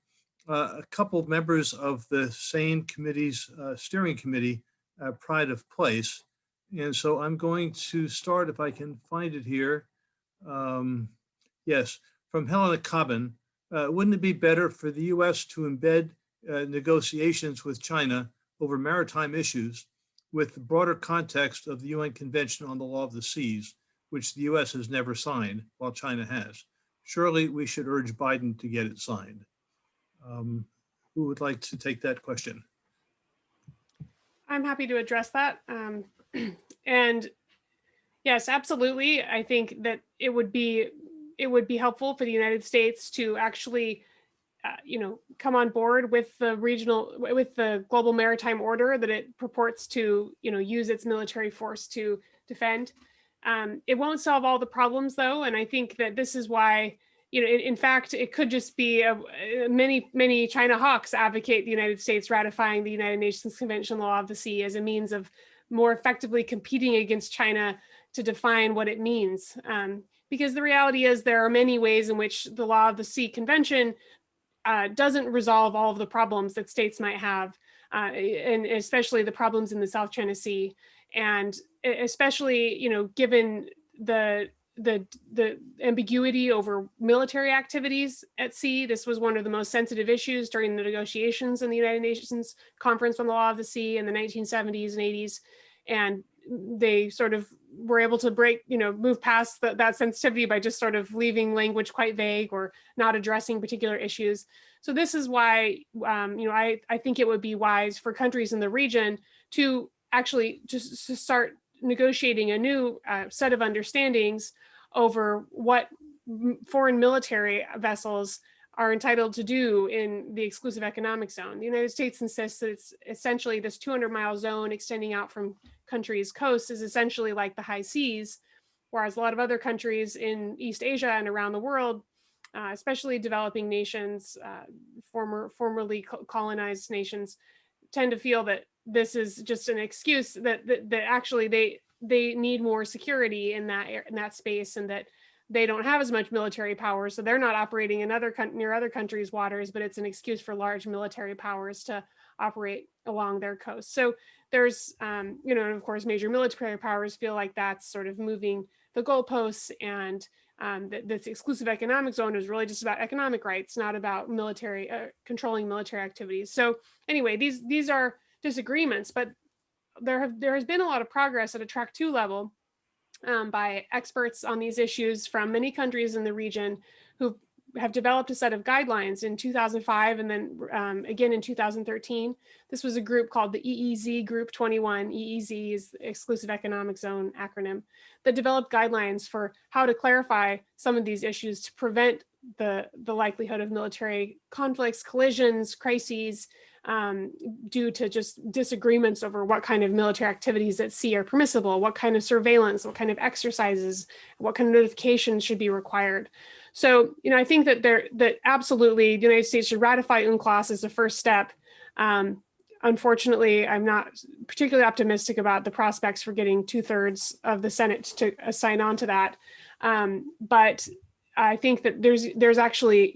a couple of members of the SANE committee's steering committee pride of place. And so I'm going to start, if I can find it here. Yes, from Helena Cobbin. Wouldn't it be better for the US to embed negotiations with China over maritime issues with the broader context of the UN Convention on the Law of the Seas, which the US has never signed, while China has? Surely we should urge Biden to get it signed. Who would like to take that question? I'm happy to address that. And yes, absolutely. I think that it would be helpful for the United States to actually, come on board with the global maritime order that it purports to, use its military force to defend. It won't solve all the problems, though, and I think that this is why, in fact, it could just be many China hawks advocate the United States ratifying the United Nations Convention on the Law of the Sea as a means of more effectively competing against China to define what it means. Because the reality is there are many ways in which the Law of the Sea Convention doesn't resolve all of the problems that states might have, and especially the problems in the South China Sea. And especially, given the ambiguity over military activities at sea. This was one of the most sensitive issues during the negotiations in the United Nations Conference on the Law of the Sea in the 1970s and 80s. And they sort of were able to move past that sensitivity by just sort of leaving language quite vague or not addressing particular issues. So this is why, I think it would be wise for countries in the region to actually just to start negotiating a new set of understandings over what foreign military vessels are entitled to do in the exclusive economic zone. The United States insists that it's essentially this 200-mile zone extending out from countries' coasts is essentially like the high seas, whereas a lot of other countries in East Asia and around the world, especially developing nations, formerly colonized nations, tend to feel that this is just an excuse that actually they need more security in that space, and that they don't have as much military power, so they're not operating in near other countries' waters, but it's an excuse for large military powers to operate along their coast. So there's, and of course, major military powers feel like that's sort of moving the goalposts, and this exclusive economic zone is really just about economic rights, not about military controlling military activities. So anyway, these are disagreements, but there has been a lot of progress at a Track 2 level by experts on these issues from many countries in the region who've have developed a set of guidelines in 2005 and then again in 2013. This was a group called the EEZ Group 21. EEZ is the Exclusive Economic Zone acronym, that developed guidelines for how to clarify some of these issues to prevent the likelihood of military conflicts, collisions, crises, due to just disagreements over what kind of military activities at sea are permissible, what kind of surveillance, what kind of exercises, what kind of notifications should be required. So, I think that absolutely the United States should ratify UNCLOS as the first step. Unfortunately, I'm not particularly optimistic about the prospects for getting 2/3 of the Senate to sign on to that. But I think that there's actually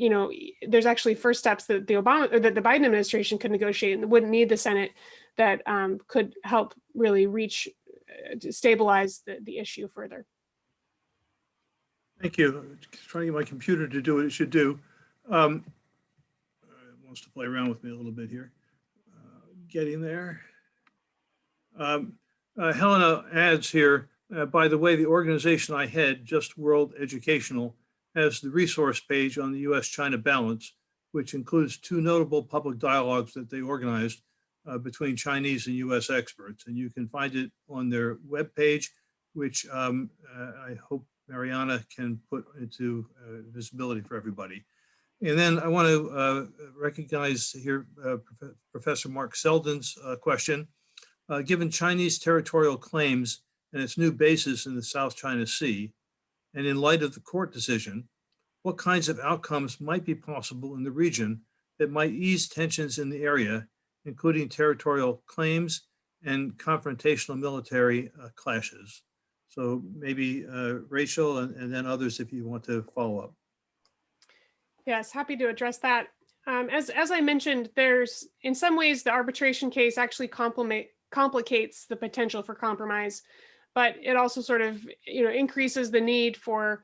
first steps that the Biden administration could negotiate and wouldn't need the Senate, that could help really stabilize the issue further. Thank you. I'm trying to get my computer to do what it should do. It wants to play around with me a little bit here. Getting there. Helena adds here, by the way, the organization I head, Just World Educational, has the resource page on the U.S.-China balance, which includes 2 notable public dialogues that they organized between Chinese and U.S. experts. And you can find it on their webpage, which I hope Mariana can put into visibility for everybody. And then I want to recognize here Professor Mark Selden's question. Given Chinese territorial claims and its new basis in the South China Sea, and in light of the court decision, what kinds of outcomes might be possible in the region that might ease tensions in the area, including territorial claims and confrontational military clashes? So maybe Rachel and then others if you want to follow up. Yes, happy to address that. As I mentioned, there's in some ways the arbitration case actually complicates the potential for compromise, but it also sort of increases the need for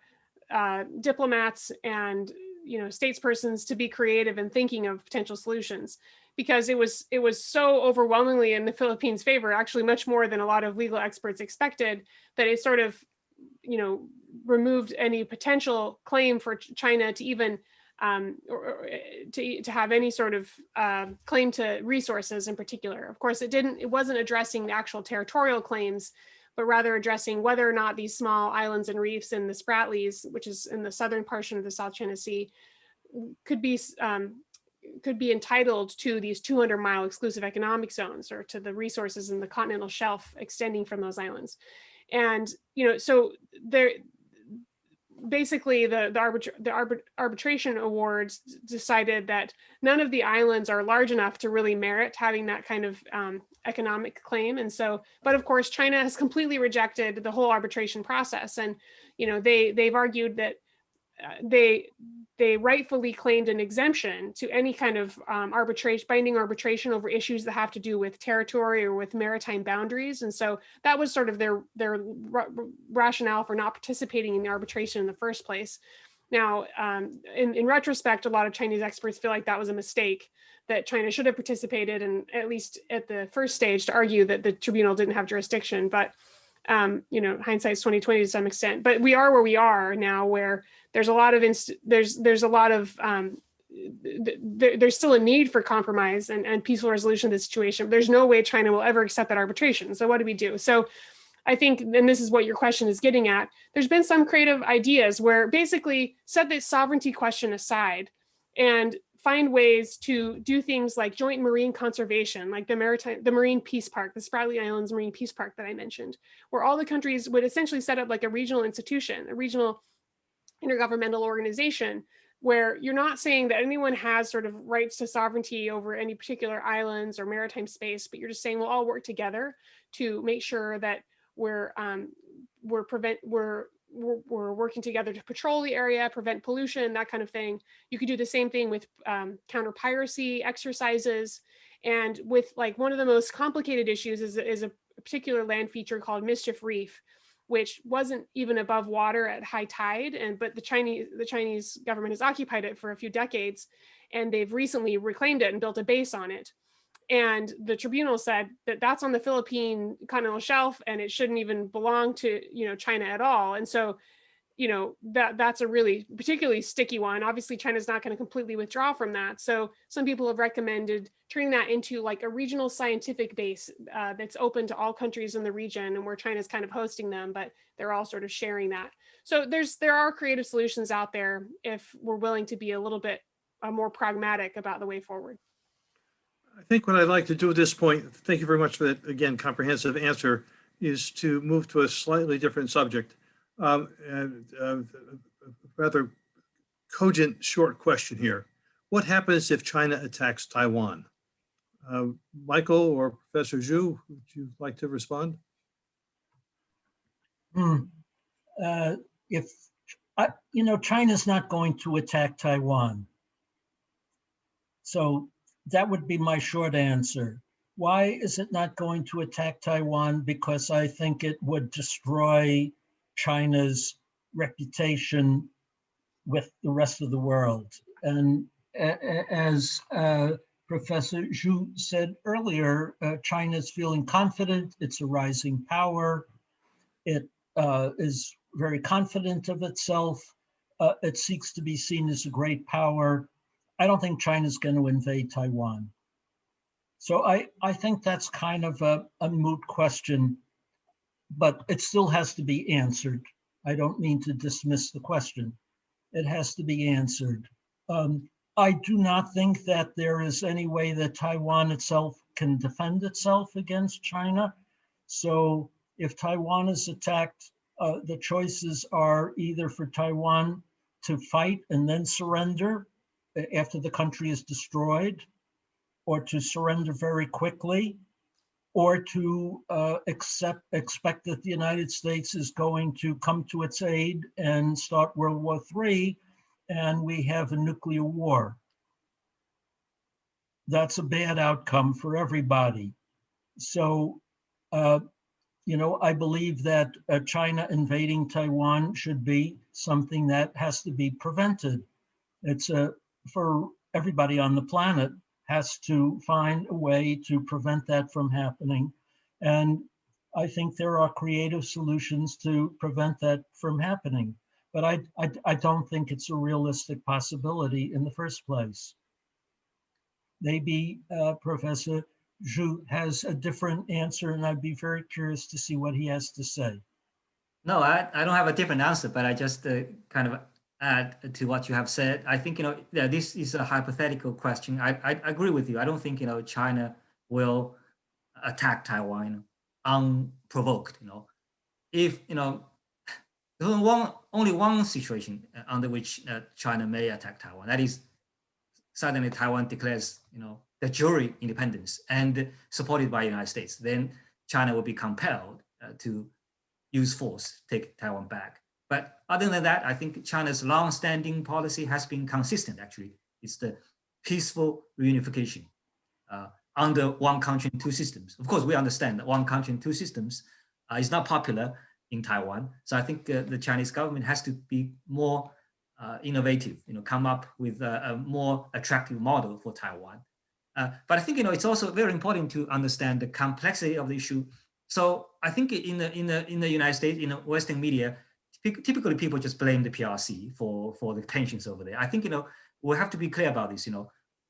diplomats and statespersons to be creative in thinking of potential solutions, because it was so overwhelmingly in the Philippines' favor, actually much more than a lot of legal experts expected, that it sort of removed any potential claim for China to even or to have any sort of claim to resources in particular. Of course, it wasn't addressing the actual territorial claims, but rather addressing whether or not these small islands and reefs in the Spratlys, which is in the southern portion of the South China Sea, could be entitled to these 200-mile exclusive economic zones, or to the resources in the continental shelf extending from those islands. And so there, basically the arbitration awards decided that none of the islands are large enough to really merit having that kind of economic claim. And so, but of course, China has completely rejected the whole arbitration process. And, they've argued that they rightfully claimed an exemption to any kind of binding arbitration over issues that have to do with territory or with maritime boundaries. And so that was sort of their rationale for not participating in the arbitration in the first place. Now, in retrospect, a lot of Chinese experts feel like that was a mistake, that China should have participated, and at least at the first stage, to argue that the tribunal didn't have jurisdiction. But hindsight's 2020 to some extent. But we are where we are now, where there's a lot of there's still a need for compromise and peaceful resolution of the situation. But there's no way China will ever accept that arbitration. So what do we do? So I think, and this is what your question is getting at, there's been some creative ideas where basically set the sovereignty question aside and find ways to do things like joint marine conservation, like the Marine Peace Park, the Spratly Islands Marine Peace Park that I mentioned, where all the countries would essentially set up like a regional institution, a regional intergovernmental organization, where you're not saying that anyone has sort of rights to sovereignty over any particular islands or maritime space, but you're just saying we'll all work together to make sure that we're working together to patrol the area, prevent pollution, that kind of thing. You could do the same thing with counter piracy exercises. And with like one of the most complicated issues is a particular land feature called Mischief Reef, which wasn't even above water at high tide. But the Chinese government has occupied it for a few decades, and they've recently reclaimed it and built a base on it. And the tribunal said that that's on the Philippine continental shelf and it shouldn't even belong to China at all. And so that's a really particularly sticky one. Obviously, China's not going to completely withdraw from that. So some people have recommended turning that into like a regional scientific base that's open to all countries in the region, and where China's kind of hosting them, but they're all sort of sharing that. So there are creative solutions out there if we're willing to be a little bit more pragmatic about the way forward. I think what I'd like to do at this point, thank you very much for that, again, comprehensive answer, is to move to a slightly different subject. And rather cogent, short question here. What happens if China attacks Taiwan? Michael or Professor Zhu, would you like to respond? China's not going to attack Taiwan. So that would be my short answer. Why is it not going to attack Taiwan? Because I think it would destroy China's reputation with the rest of the world. And as Professor Zhu said earlier, China's feeling confident. It's a rising power. It is very confident of itself. It seeks to be seen as a great power. I don't think China's going to invade Taiwan. So I think that's kind of a moot question, but it still has to be answered. I don't mean to dismiss the question. It has to be answered. I do not think that there is any way that Taiwan itself can defend itself against China. So if Taiwan is attacked, the choices are either for Taiwan to fight and then surrender after the country is destroyed, or to surrender very quickly, or to expect that the United States is going to come to its aid and start World War III, and we have a nuclear war. That's a bad outcome for everybody. So, I believe that China invading Taiwan should be something that has to be prevented. It's for everybody on the planet has to find a way to prevent that from happening. And I think there are creative solutions to prevent that from happening. But I don't think it's a realistic possibility in the first place. Maybe Professor Zhu has a different answer, and I'd be very curious to see what he has to say. No, I don't have a different answer, but I just kind of add to what you have said. I think, this is a hypothetical question. I agree with you. I don't think, China will attack Taiwan unprovoked. If, there's only one situation under which China may attack Taiwan. That is, suddenly Taiwan declares, de jure independence and supported by the United States. Then China will be compelled to use force, take Taiwan back. But other than that, I think China's long-standing policy has been consistent, actually. It's the peaceful reunification under one country, two systems. Of course, we understand that one country, two systems is not popular in Taiwan. So I think the Chinese government has to be more innovative, come up with a more attractive model for Taiwan. But I think, it's also very important to understand the complexity of the issue. So I think in the United States, in the Western media, typically people just blame the PRC for the tensions over there. I think, we have to be clear about this,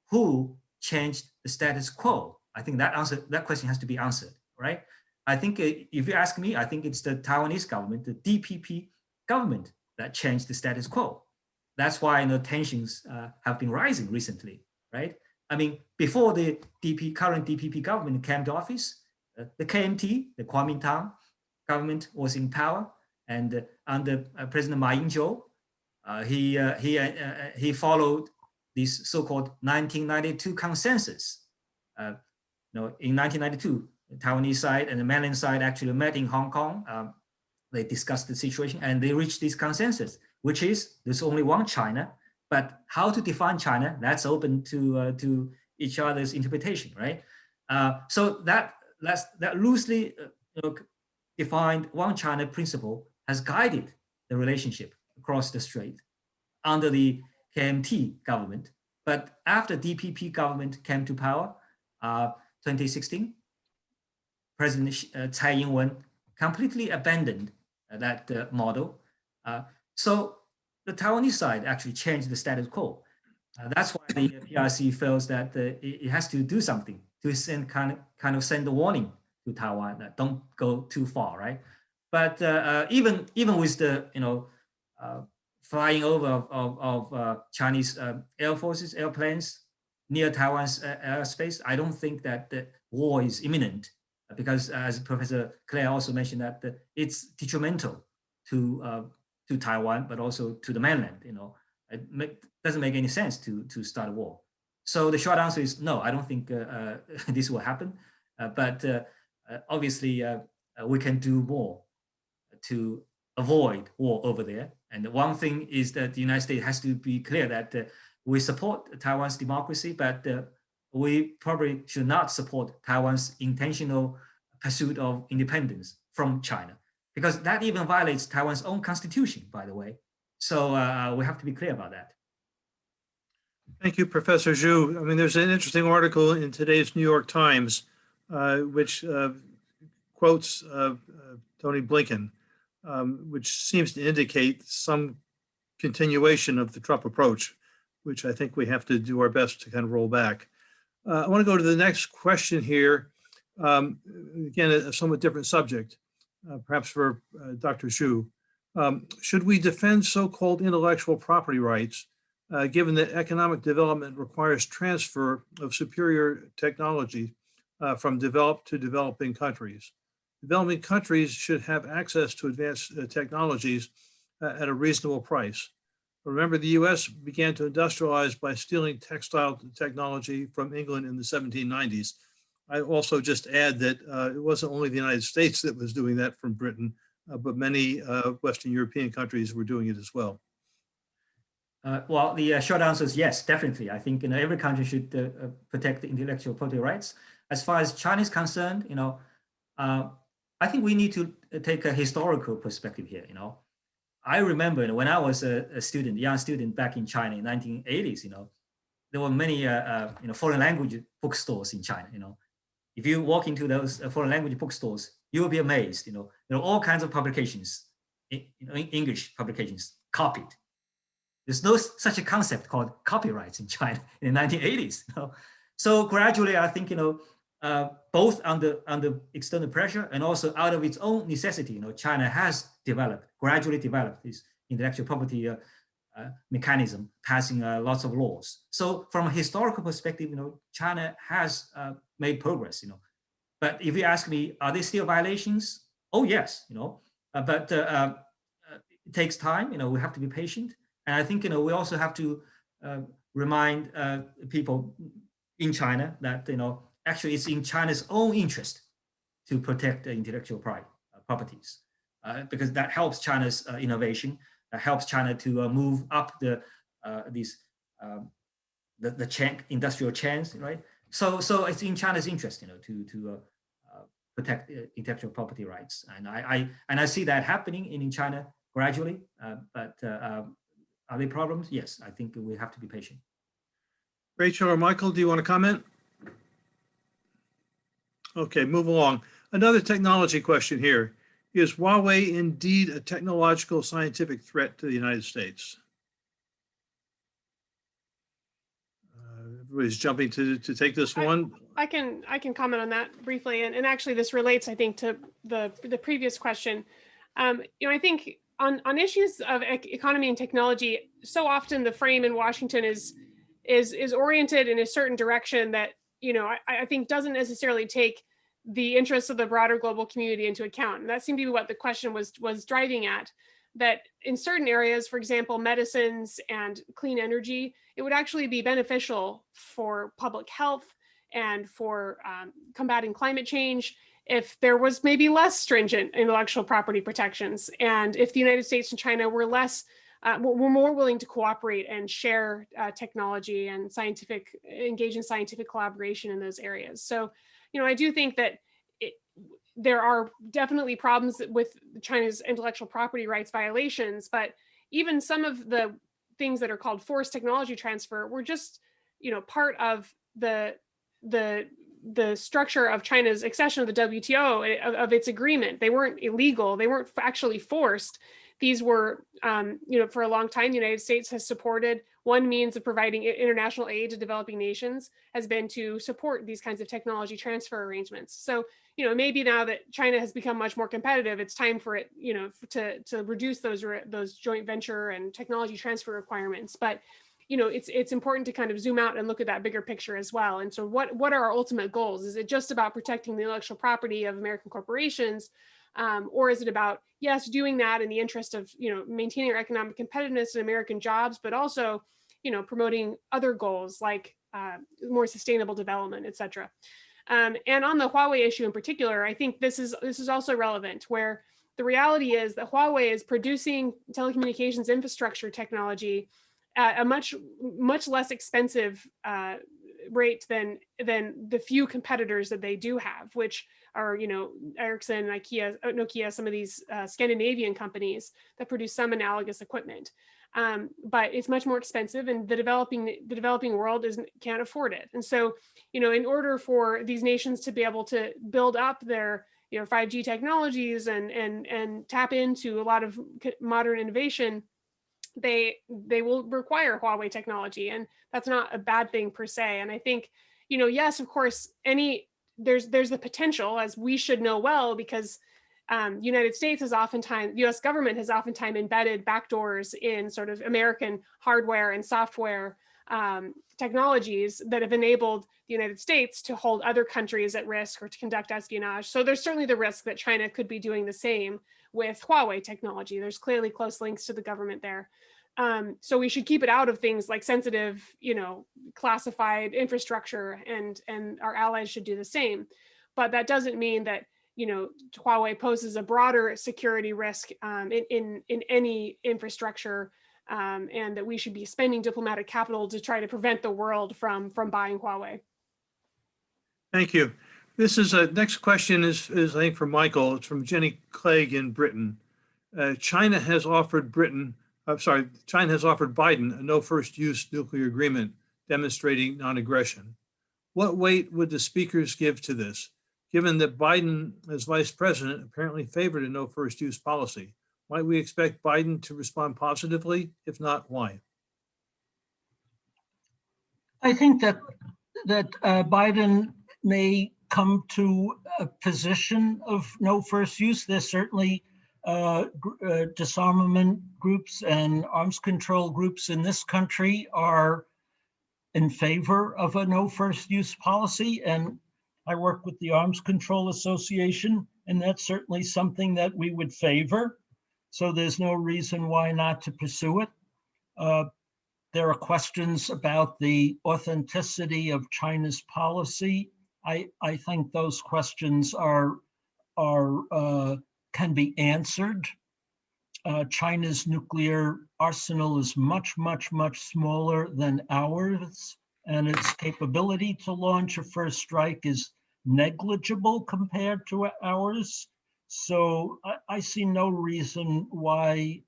who changed the status quo? I think that question has to be answered, right? I think if you ask me, I think it's the Taiwanese government, the DPP government, that changed the status quo. That's why tensions have been rising recently, right? I mean, before the current DPP government came to office, the KMT, the Kuomintang government, was in power, and under President Ma Ying-jeou, he followed this so-called 1992 consensus. In 1992, the Taiwanese side and the mainland side actually met in Hong Kong. They discussed the situation and they reached this consensus, which is there's only one China, but how to define China, that's open to each other's interpretation, right? So that loosely defined one China principle has guided the relationship across the strait under the KMT government. But after DPP government came to power, 2016, President Tsai Ing-wen completely abandoned that model. So the Taiwanese side actually changed the status quo. That's why the PRC feels that it has to do something to send kind of send a warning to Taiwan that don't go too far, right? But even with the flying over of Chinese air forces, airplanes near Taiwan's airspace, I don't think that the war is imminent, because as Professor Claire also mentioned, that it's detrimental to Taiwan, but also to the mainland. It doesn't make any sense to start a war. So the short answer is no. I don't think this will happen. But obviously, we can do more to avoid war over there. And one thing is that the United States has to be clear that we support Taiwan's democracy, but we probably should not support Taiwan's intentional pursuit of independence from China, because that even violates Taiwan's own constitution, by the way. So we have to be clear about that. Thank you, Professor Zhu. I mean, there's an interesting article in today's New York Times, which quotes Tony Blinken, which seems to indicate some continuation of the Trump approach, which I think we have to do our best to kind of roll back. I want to go to the next question here. Again, a somewhat different subject, perhaps for Dr. Zhu. Should we defend so-called intellectual property rights, given that economic development requires transfer of superior technology from developed to developing countries? Developing countries should have access to advanced technologies at a reasonable price. Remember, the US began to industrialize by stealing textile technology from England in the 1790s. I also just add that it wasn't only the United States that was doing that from Britain, but many Western European countries were doing it as well. Well, the short answer is yes, definitely. I think every country should protect the intellectual property rights. As far as China is concerned, I think we need to take a historical perspective here. I remember when I was a student, young student back in China in 1980s. There were many foreign language bookstores in China. If you walk into those foreign language bookstores, you will be amazed. There are all kinds of publications, English publications, copied. There's no such a concept called copyrights in China in the 1980s. So gradually, I think both under external pressure and also out of its own necessity, China has gradually developed this intellectual property mechanism, passing lots of laws. So from a historical perspective, China has made progress. But if you ask me, are there still violations? Oh yes, but it takes time. We have to be patient. And I think, we also have to remind people in China that, actually it's in China's own interest to protect the intellectual properties, because that helps China's innovation, helps China to move up the industrial chains, right? So it's in China's interest, to protect intellectual property rights, and I see that happening in China gradually, but. Are there problems? Yes, I think we have to be patient. Rachel or Michael, do you want to comment? Okay, move along. Another technology question here. Is Huawei indeed a technological scientific threat to the United States? Everybody's jumping to take this one. I can comment on that briefly, and actually this relates, I think, to the previous question. I think on issues of economy and technology, so often the frame in Washington is oriented in a certain direction that I think doesn't necessarily take the interests of the broader global community into account. And that seemed to be what the question was driving at. That in certain areas, for example, medicines and clean energy, it would actually be beneficial for public health and for combating climate change if there was maybe less stringent intellectual property protections, and if the United States and China were were more willing to cooperate and share technology and engage in scientific collaboration in those areas. So, I do think that there are definitely problems with China's intellectual property rights violations, but even some of the things that are called forced technology transfer were just, part of the structure of China's accession of the WTO, of its agreement. They weren't illegal. They weren't actually forced. these were, for a long time, the United States has supported one means of providing international aid to developing nations has been to support these kinds of technology transfer arrangements. So, maybe now that China has become much more competitive, it's time for it, to reduce those joint venture and technology transfer requirements. But it's important to kind of zoom out and look at that bigger picture as well. And so what are our ultimate goals? Is it just about protecting the intellectual property of American corporations? Or is it about, yes, doing that in the interest of, maintaining our economic competitiveness and American jobs, but also, promoting other goals like more sustainable development, et cetera. And on the Huawei issue in particular, I think this is also relevant, where the reality is that Huawei is producing telecommunications infrastructure technology at a much less expensive rate than the few competitors that they do have, which are Ericsson, IKEA, Nokia, some of these Scandinavian companies that produce some analogous equipment. But it's much more expensive, and the developing world can't afford it. And so, in order for these nations to be able to build up their 5G technologies and tap into a lot of modern innovation, they will require Huawei technology, and that's not a bad thing per se. And I think, yes, of course, there's the potential, as we should know well, because U.S. government has oftentimes embedded backdoors in sort of American hardware and software technologies that have enabled the United States to hold other countries at risk or to conduct espionage. So there's certainly the risk that China could be doing the same with Huawei technology. There's clearly close links to the government there. So we should keep it out of things like sensitive, classified infrastructure, and our allies should do the same. But that doesn't mean that, Huawei poses a broader security risk in any infrastructure, and that we should be spending diplomatic capital to try to prevent the world from buying Huawei. Thank you. This is next question is I think for Michael. It's from Jenny Clegg in Britain. China has offered Biden a no first use nuclear agreement demonstrating non-aggression. What weight would the speakers give to this, given that Biden, as vice president, apparently favored a no first use policy? Might we expect Biden to respond positively? If not, why? I think that Biden may come to a position of no first use. There's certainly disarmament groups and arms control groups in this country are in favor of a no first use policy. And I work with the Arms Control Association, and that's certainly something that we would favor. So there's no reason why not to pursue it. There are questions about the authenticity of China's policy. I think those questions can be answered. China's nuclear arsenal is much, much, much smaller than ours, and its capability to launch a first strike is negligible compared to ours. So I see no reason why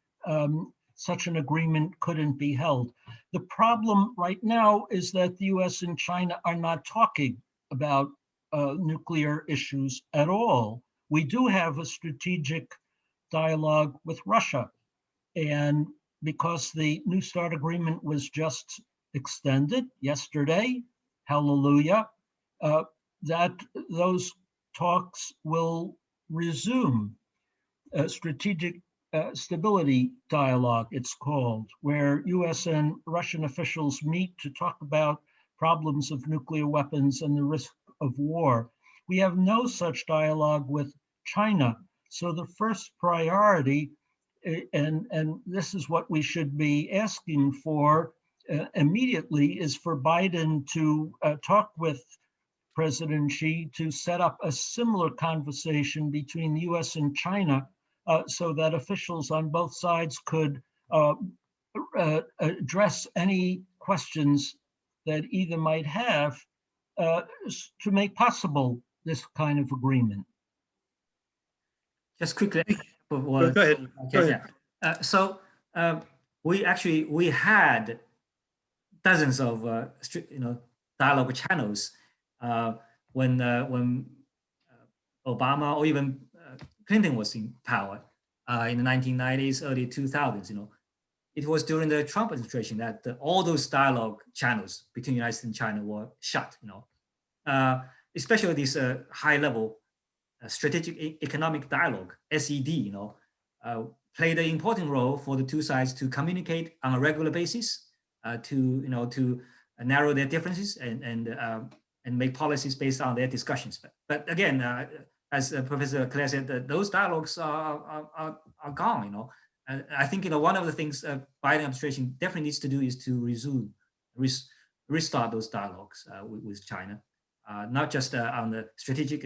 such an agreement couldn't be held. The problem right now is that the US and China are not talking about nuclear issues at all. We do have a strategic dialogue with Russia. And because the New START agreement was just extended yesterday, hallelujah, that those talks will resume. Strategic stability dialogue, it's called, where US and Russian officials meet to talk about problems of nuclear weapons and the risk of war. We have no such dialogue with China. So the first priority, and this is what we should be asking for immediately, is for Biden to talk with President Xi to set up a similar conversation between the US and China so that officials on both sides could address any questions that either might have to make possible this kind of agreement. Just quickly. Go ahead. Go ahead. We had dozens of dialogue channels when Obama or even Clinton was in power. in the 1990s, early 2000s. It was during the Trump administration that all those dialogue channels between the United States and China were shut. Especially this high-level strategic economic dialogue (SED). Played an important role for the two sides to communicate on a regular basis, to narrow their differences and make policies based on their discussions. But again, as Professor Claire said, those dialogues are gone. I think one of the things Biden administration definitely needs to do is to restart those dialogues with China, not just on the strategic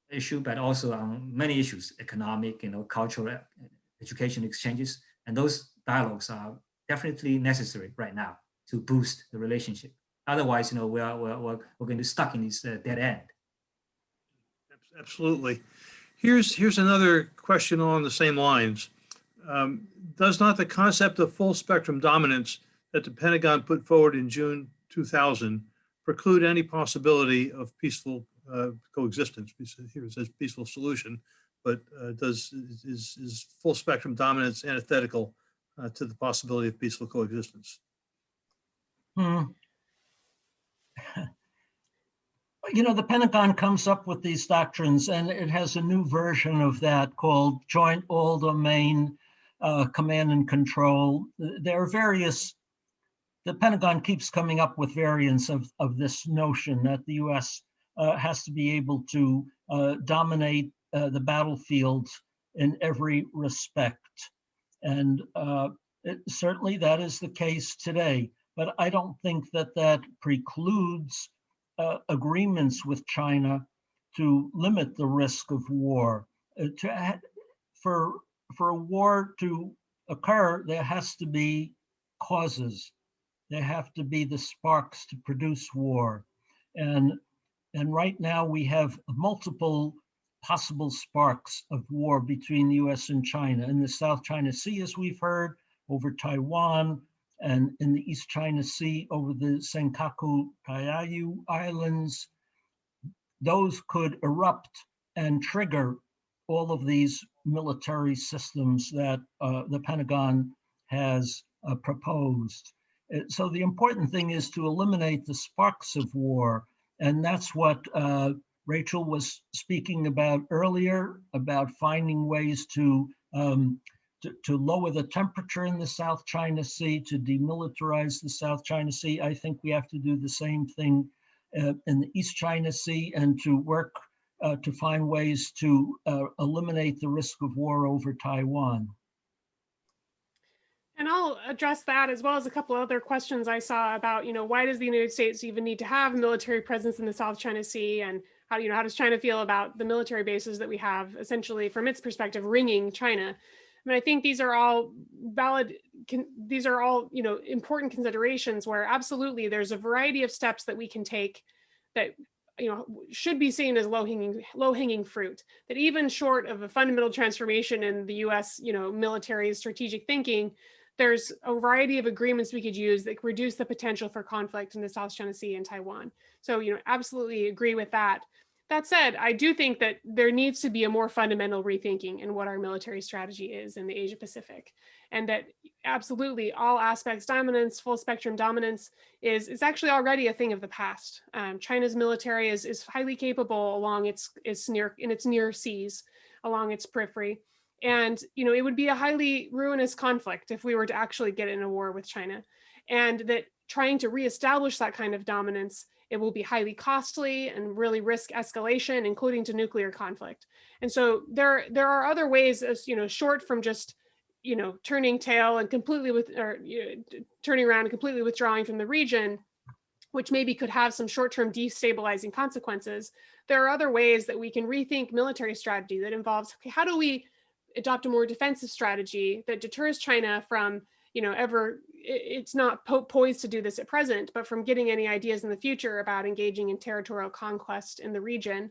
issue, but also on many issues, economic, cultural, education exchanges, and those dialogues are definitely necessary right now to boost the relationship. Otherwise, we're going to be stuck in this dead end. Absolutely. Here's another question on the same lines. Does not the concept of full spectrum dominance that the Pentagon put forward in June 2000 preclude any possibility of peaceful coexistence? Here it says peaceful solution, but is full spectrum dominance antithetical to the possibility of peaceful coexistence? The Pentagon comes up with these doctrines, and it has a new version of that called Joint All-Domain Command and Control. There are various, the Pentagon keeps coming up with variants of this notion that the US has to be able to dominate the battlefield in every respect. And certainly that is the case today, but I don't think that precludes agreements with China to limit the risk of war. For a war to occur, there has to be causes. There have to be the sparks to produce war. And right now we have multiple possible sparks of war between the US and China in the South China Sea, as we've heard, over Taiwan, and in the East China Sea over the Senkaku Diaoyu Islands. Those could erupt and trigger all of these military systems that the Pentagon has proposed. So the important thing is to eliminate the sparks of war. And that's what Rachel was speaking about earlier, about finding ways to lower the temperature in the South China Sea, to demilitarize the South China Sea. I think we have to do the same thing in the East China Sea, and to work to find ways to eliminate the risk of war over Taiwan. And I'll address that, as well as a couple other questions I saw about, why does the United States even need to have a military presence in the South China Sea? And how does China feel about the military bases that we have, essentially from its perspective, ringing China? I mean, I think these are all valid, these are all, important considerations where absolutely there's a variety of steps that we can take that, should be seen as low-hanging fruit, that even short of a fundamental transformation in the US, military strategic thinking, there's a variety of agreements we could use that reduce the potential for conflict in the South China Sea and Taiwan. So, absolutely agree with that. That said, I do think that there needs to be a more fundamental rethinking in what our military strategy is in the Asia Pacific, and that absolutely all aspects dominance, full spectrum dominance is actually already a thing of the past. China's military is highly capable along its near seas, along its periphery. And, it would be a highly ruinous conflict if we were to actually get in a war with China. And that trying to reestablish that kind of dominance, it will be highly costly and really risk escalation, including to nuclear conflict. And so there are other ways, as short from just turning tail and turning around and completely withdrawing from the region, which maybe could have some short-term destabilizing consequences. There are other ways that we can rethink military strategy that involves, okay, how do we adopt a more defensive strategy that deters China from it's not poised to do this at present, but from getting any ideas in the future about engaging in territorial conquest in the region,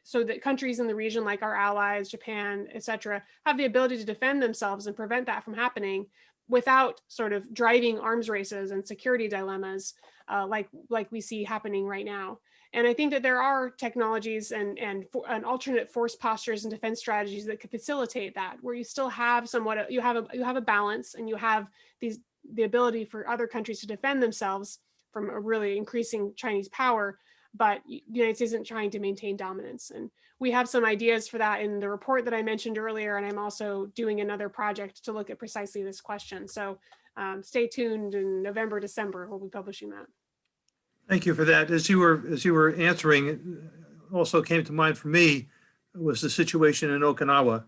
so that countries in the region, like our allies, Japan, et cetera, have the ability to defend themselves and prevent that from happening without sort of driving arms races and security dilemmas like we see happening right now. And I think that there are technologies and alternate force postures and defense strategies that could facilitate that, where you still have somewhat, you have a balance, and you have the ability for other countries to defend themselves from a really increasing Chinese power, but the United States isn't trying to maintain dominance. And we have some ideas for that in the report that I mentioned earlier, and I'm also doing another project to look at precisely this question. So stay tuned. In November, December, we'll be publishing that. Thank you for that. As you were answering, it also came to mind for me was the situation in Okinawa,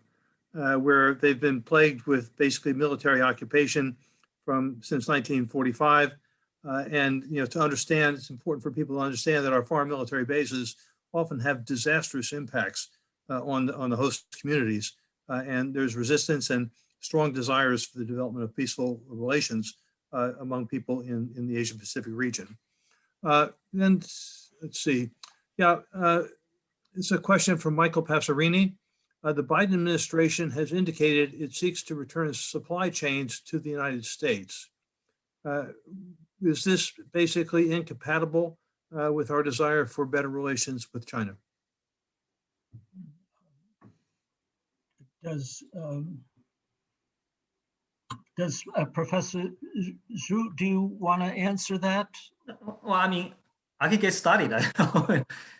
where they've been plagued with basically military occupation since 1945. And to understand, it's important for people to understand that our foreign military bases often have disastrous impacts on the host communities, and there's resistance and strong desires for the development of peaceful relations among people in the Asia Pacific region. Then let's see. Yeah, it's a question from Michael Passerini. The Biden administration has indicated it seeks to return supply chains to the United States. Is this basically incompatible with our desire for better relations with China? Does Professor Zhu, do you want to answer that? Well, I mean, I could get started.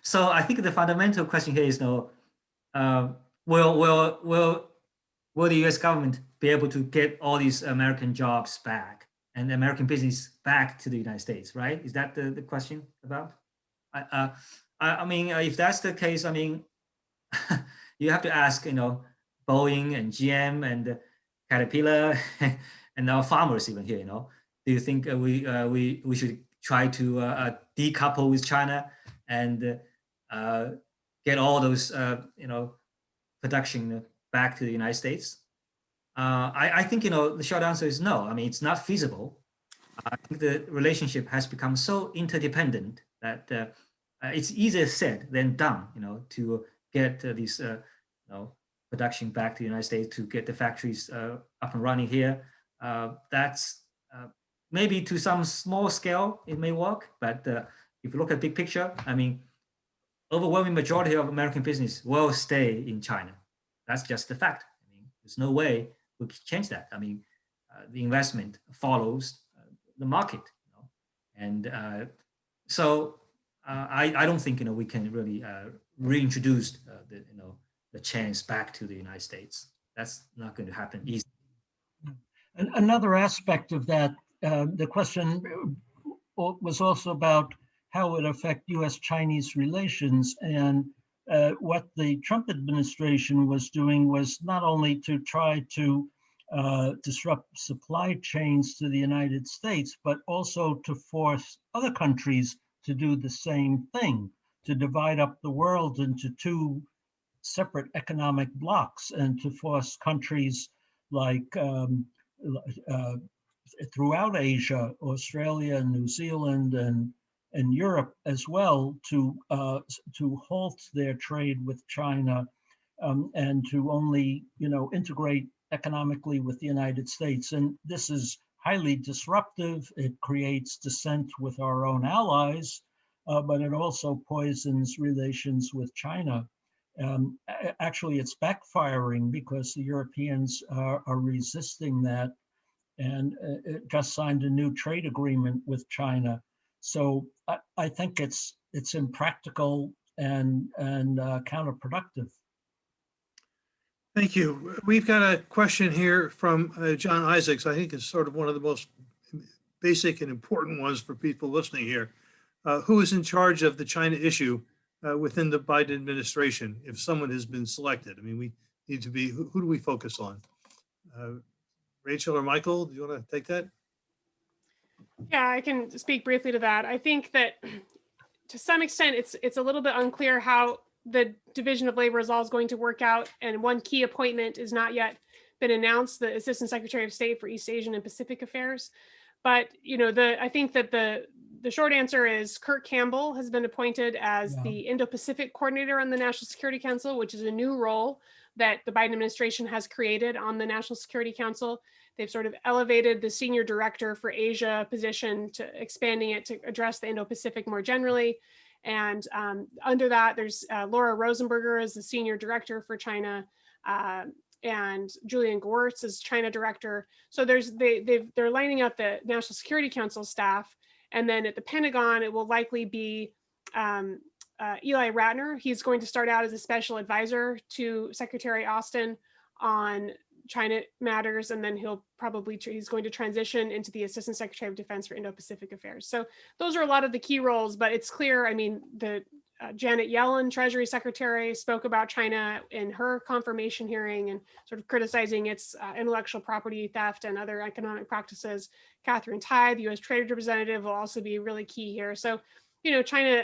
So I think the fundamental question here is, will the U.S. government be able to get all these American jobs back and American business back to the United States, right? Is that the question about? I mean, if that's the case, I mean, you have to ask, Boeing and GM and Caterpillar and our farmers even here, do you think we should try to decouple with China and get all those, production back to the United States? I think, the short answer is no. I mean, it's not feasible. I think the relationship has become so interdependent that it's easier said than done, to get these, production back to the United States, to get the factories up and running here. That's maybe to some small scale, it may work, but if you look at big picture, I mean, overwhelming majority of American business will stay in China. That's just the fact. I mean, there's no way we can change that. I mean, the investment follows the market, and so I don't think we can really reintroduce the chains back to the United States. That's not going to happen easily. Another aspect of that, the question was also about how it affect U.S.-Chinese relations, and what the Trump administration was doing was not only to try to disrupt supply chains to the United States, but also to force other countries to do the same thing, to divide up the world into two separate economic blocks, and to force countries like throughout Asia, Australia, New Zealand, and Europe as well, to halt their trade with China, and to only integrate economically with the United States. And this is highly disruptive. It creates dissent with our own allies, but it also poisons relations with China. Actually, it's backfiring because the Europeans are resisting that, and just signed a new trade agreement with China. So I think it's impractical and counterproductive. Thank you. We've got a question here from John Isaacs. I think it's sort of one of the most basic and important ones for people listening here. Who is in charge of the China issue within the Biden administration, if someone has been selected? I mean, we need to be, who do we focus on? Rachel or Michael, do you want to take that? Yeah, I can speak briefly to that. I think that to some extent, it's a little bit unclear how the Division of Labor is going to work out. And one key appointment is not yet been announced, the Assistant Secretary of State for East Asian and Pacific Affairs. But, I think that the short answer is Kurt Campbell has been appointed as the Indo-Pacific Coordinator on the National Security Council, which is a new role that the Biden administration has created on the National Security Council. They've sort of elevated the Senior Director for Asia position to expanding it to address the Indo-Pacific more generally. And under that, there's Laura Rosenberger as the senior director for China, and Julian Gewirtz is China director. So they're lining up the National Security Council staff. And then at the Pentagon, it will likely be Eli Ratner. He's going to start out as a special advisor to Secretary Austin on China matters, and then he's going to transition into the Assistant Secretary of Defense for Indo-Pacific Affairs. So those are a lot of the key roles, but it's clear, I mean, the Janet Yellen, Treasury Secretary, spoke about China in her confirmation hearing and sort of criticizing its intellectual property theft and other economic practices. Catherine Tai, the U.S. Trade Representative, will also be really key here. So, you know, China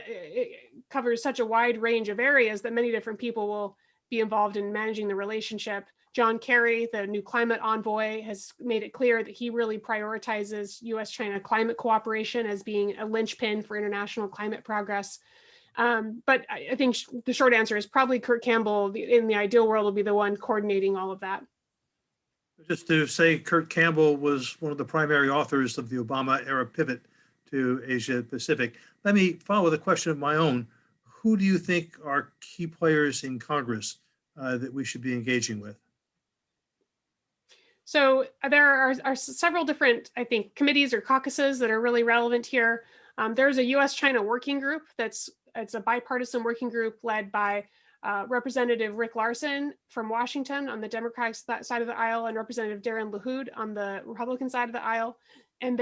covers such a wide range of areas that many different people will be involved in managing the relationship. John Kerry, the new climate envoy, has made it clear that he really prioritizes U.S.-China climate cooperation as being a linchpin for international climate progress. But I think the short answer is probably Kurt Campbell, in the ideal world, will be the one coordinating all of that. Just to say, Kurt Campbell was one of the primary authors of the Obama era pivot to Asia Pacific. Let me follow with a question of my own. Who do you think are key players in Congress that we should be engaging with? So there are several different, I think, committees or caucuses that are really relevant here. There's a U.S.-China working group it's a bipartisan working group led by Representative Rick Larsen from Washington on the Democratic side of the aisle and Representative Darren LaHood on the Republican side of the aisle. And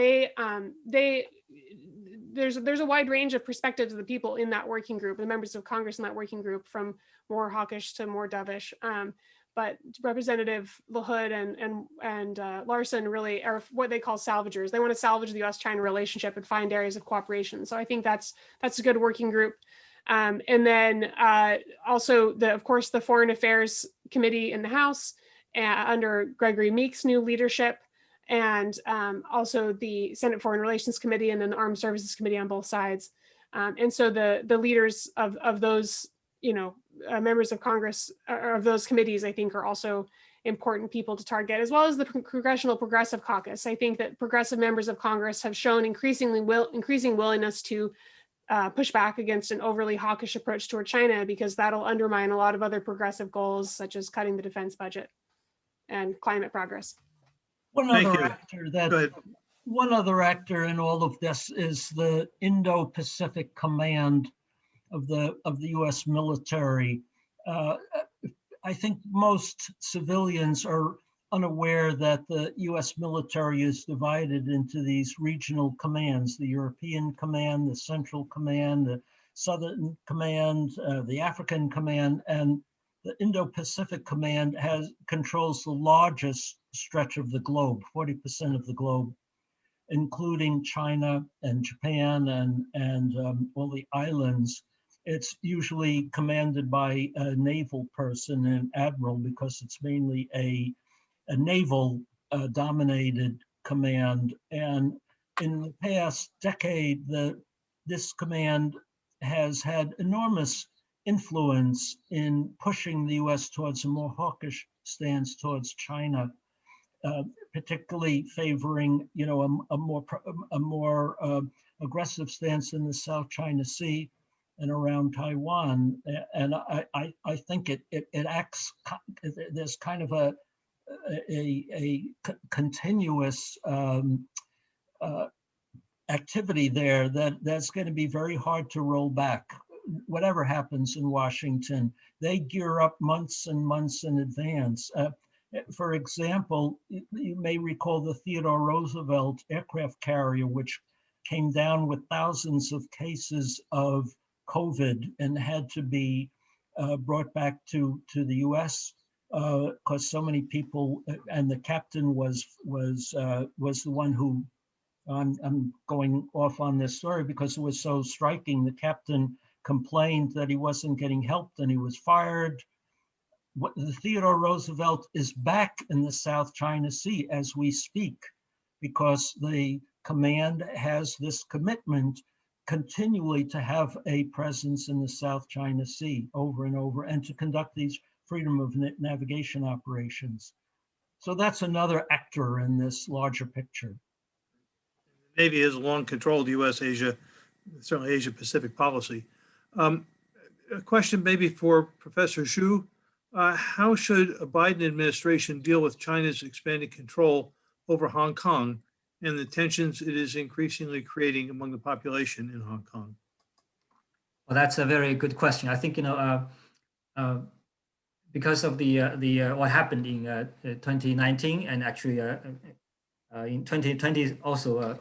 there's a wide range of perspectives of the people in that working group, the members of Congress in that working group, from more hawkish to more dovish. But Representative LaHood and Larsen really are what they call salvagers. They want to salvage the U.S.-China relationship and find areas of cooperation. So I think that's a good working group. And then also, of course, the Foreign Affairs Committee in the House under Gregory Meek's new leadership, and also the Senate Foreign Relations Committee and then the Armed Services Committee on both sides. And so the leaders of those, members of Congress of those committees, I think, are also important people to target, as well as the Congressional Progressive Caucus. I think that progressive members of Congress have shown increasing willingness to push back against an overly hawkish approach toward China, because that'll undermine a lot of other progressive goals, such as cutting the defense budget and climate progress. One Thank other you. actor Go ahead. one other actor in all of this is the Indo-Pacific Command of the U.S. military. I think most civilians are unaware that the U.S. military is divided into these regional commands: the European Command, the Central Command, the Southern Command, the African Command, and the Indo-Pacific Command controls the largest stretch of the globe, 40% of the globe, including China and Japan and all the islands. It's usually commanded by a naval person, an admiral, because it's mainly a naval dominated command. And in the past decade, this command has had enormous influence in pushing the U.S. towards a more hawkish stance towards China, particularly favoring, a more aggressive stance in the South China Sea and around Taiwan. And I think it acts. There's kind of a continuous activity there that's going to be very hard to roll back. Whatever happens in Washington, they gear up months and months in advance. For example, you may recall the Theodore Roosevelt aircraft carrier, which came down with thousands of cases of COVID and had to be brought back to the U.S. Because so many people, and the captain was the one who, I'm going off on this story because it was so striking. The captain complained that he wasn't getting helped and he was fired. The Theodore Roosevelt is back in the South China Sea as we speak, because the command has this commitment continually to have a presence in the South China Sea over and over, and to conduct these freedom of navigation operations. So that's another actor in this larger picture. The Navy has long controlled U.S. Asia, certainly Asia Pacific policy. A question maybe for Professor Zhu. How should a Biden administration deal with China's expanding control over Hong Kong and the tensions it is increasingly creating among the population in Hong Kong? Well, that's a very good question. I think, because of the what happened in 2019 and actually in 2020 is also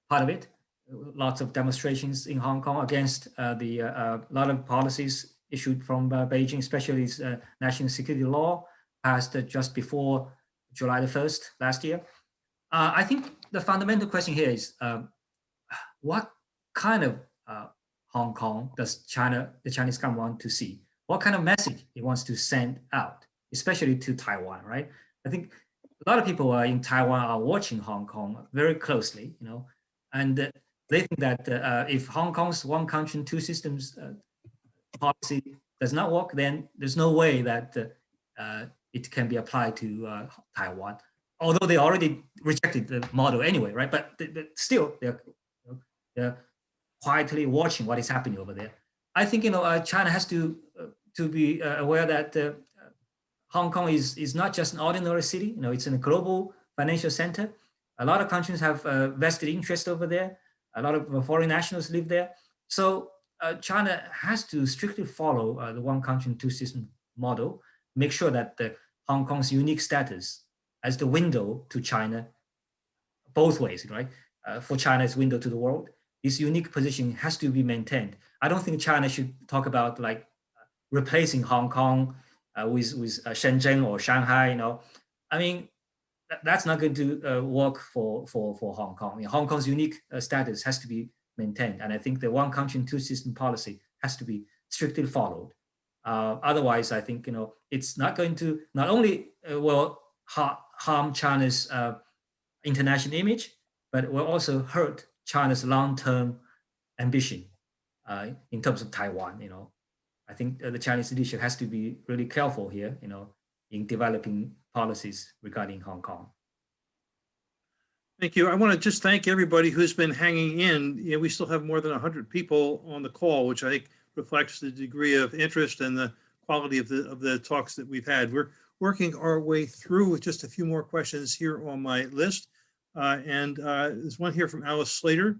part of it. Lots of demonstrations in Hong Kong against the lot of policies issued from Beijing, especially this national security law passed just before July the 1st last year. I think the fundamental question here is what kind of Hong Kong does the Chinese government want to see? What kind of message it wants to send out, especially to Taiwan, right? I think a lot of people in Taiwan are watching Hong Kong very closely, and they think that if Hong Kong's one country, two systems policy does not work, then there's no way that it can be applied to Taiwan. Although they already rejected the model anyway, right? But still, they're quietly watching what is happening over there. I think China has to be aware that Hong Kong is not just an ordinary city. It's in a global financial center. A lot of countries have vested interest over there. A lot of foreign nationals live there. So China has to strictly follow the one country, two system model, make sure that Hong Kong's unique status as the window to China, both ways, right? For China's window to the world, this unique position has to be maintained. I don't think China should talk about like replacing Hong Kong with Shenzhen or Shanghai. I mean, that's not going to work for Hong Kong. Hong Kong's unique status has to be maintained, and I think the one country, two system policy has to be strictly followed. Otherwise, I think it's not going to not only will harm China's international image, but it will also hurt China's long-term ambition in terms of Taiwan. I think the Chinese leadership has to be really careful here, in developing policies regarding Hong Kong. Thank you. I want to just thank everybody who's been hanging in. We still have more than 100 people on the call, which I think reflects the degree of interest and the quality of the talks that we've had. We're working our way through with just a few more questions here on my list. There's one here from Alice Slater.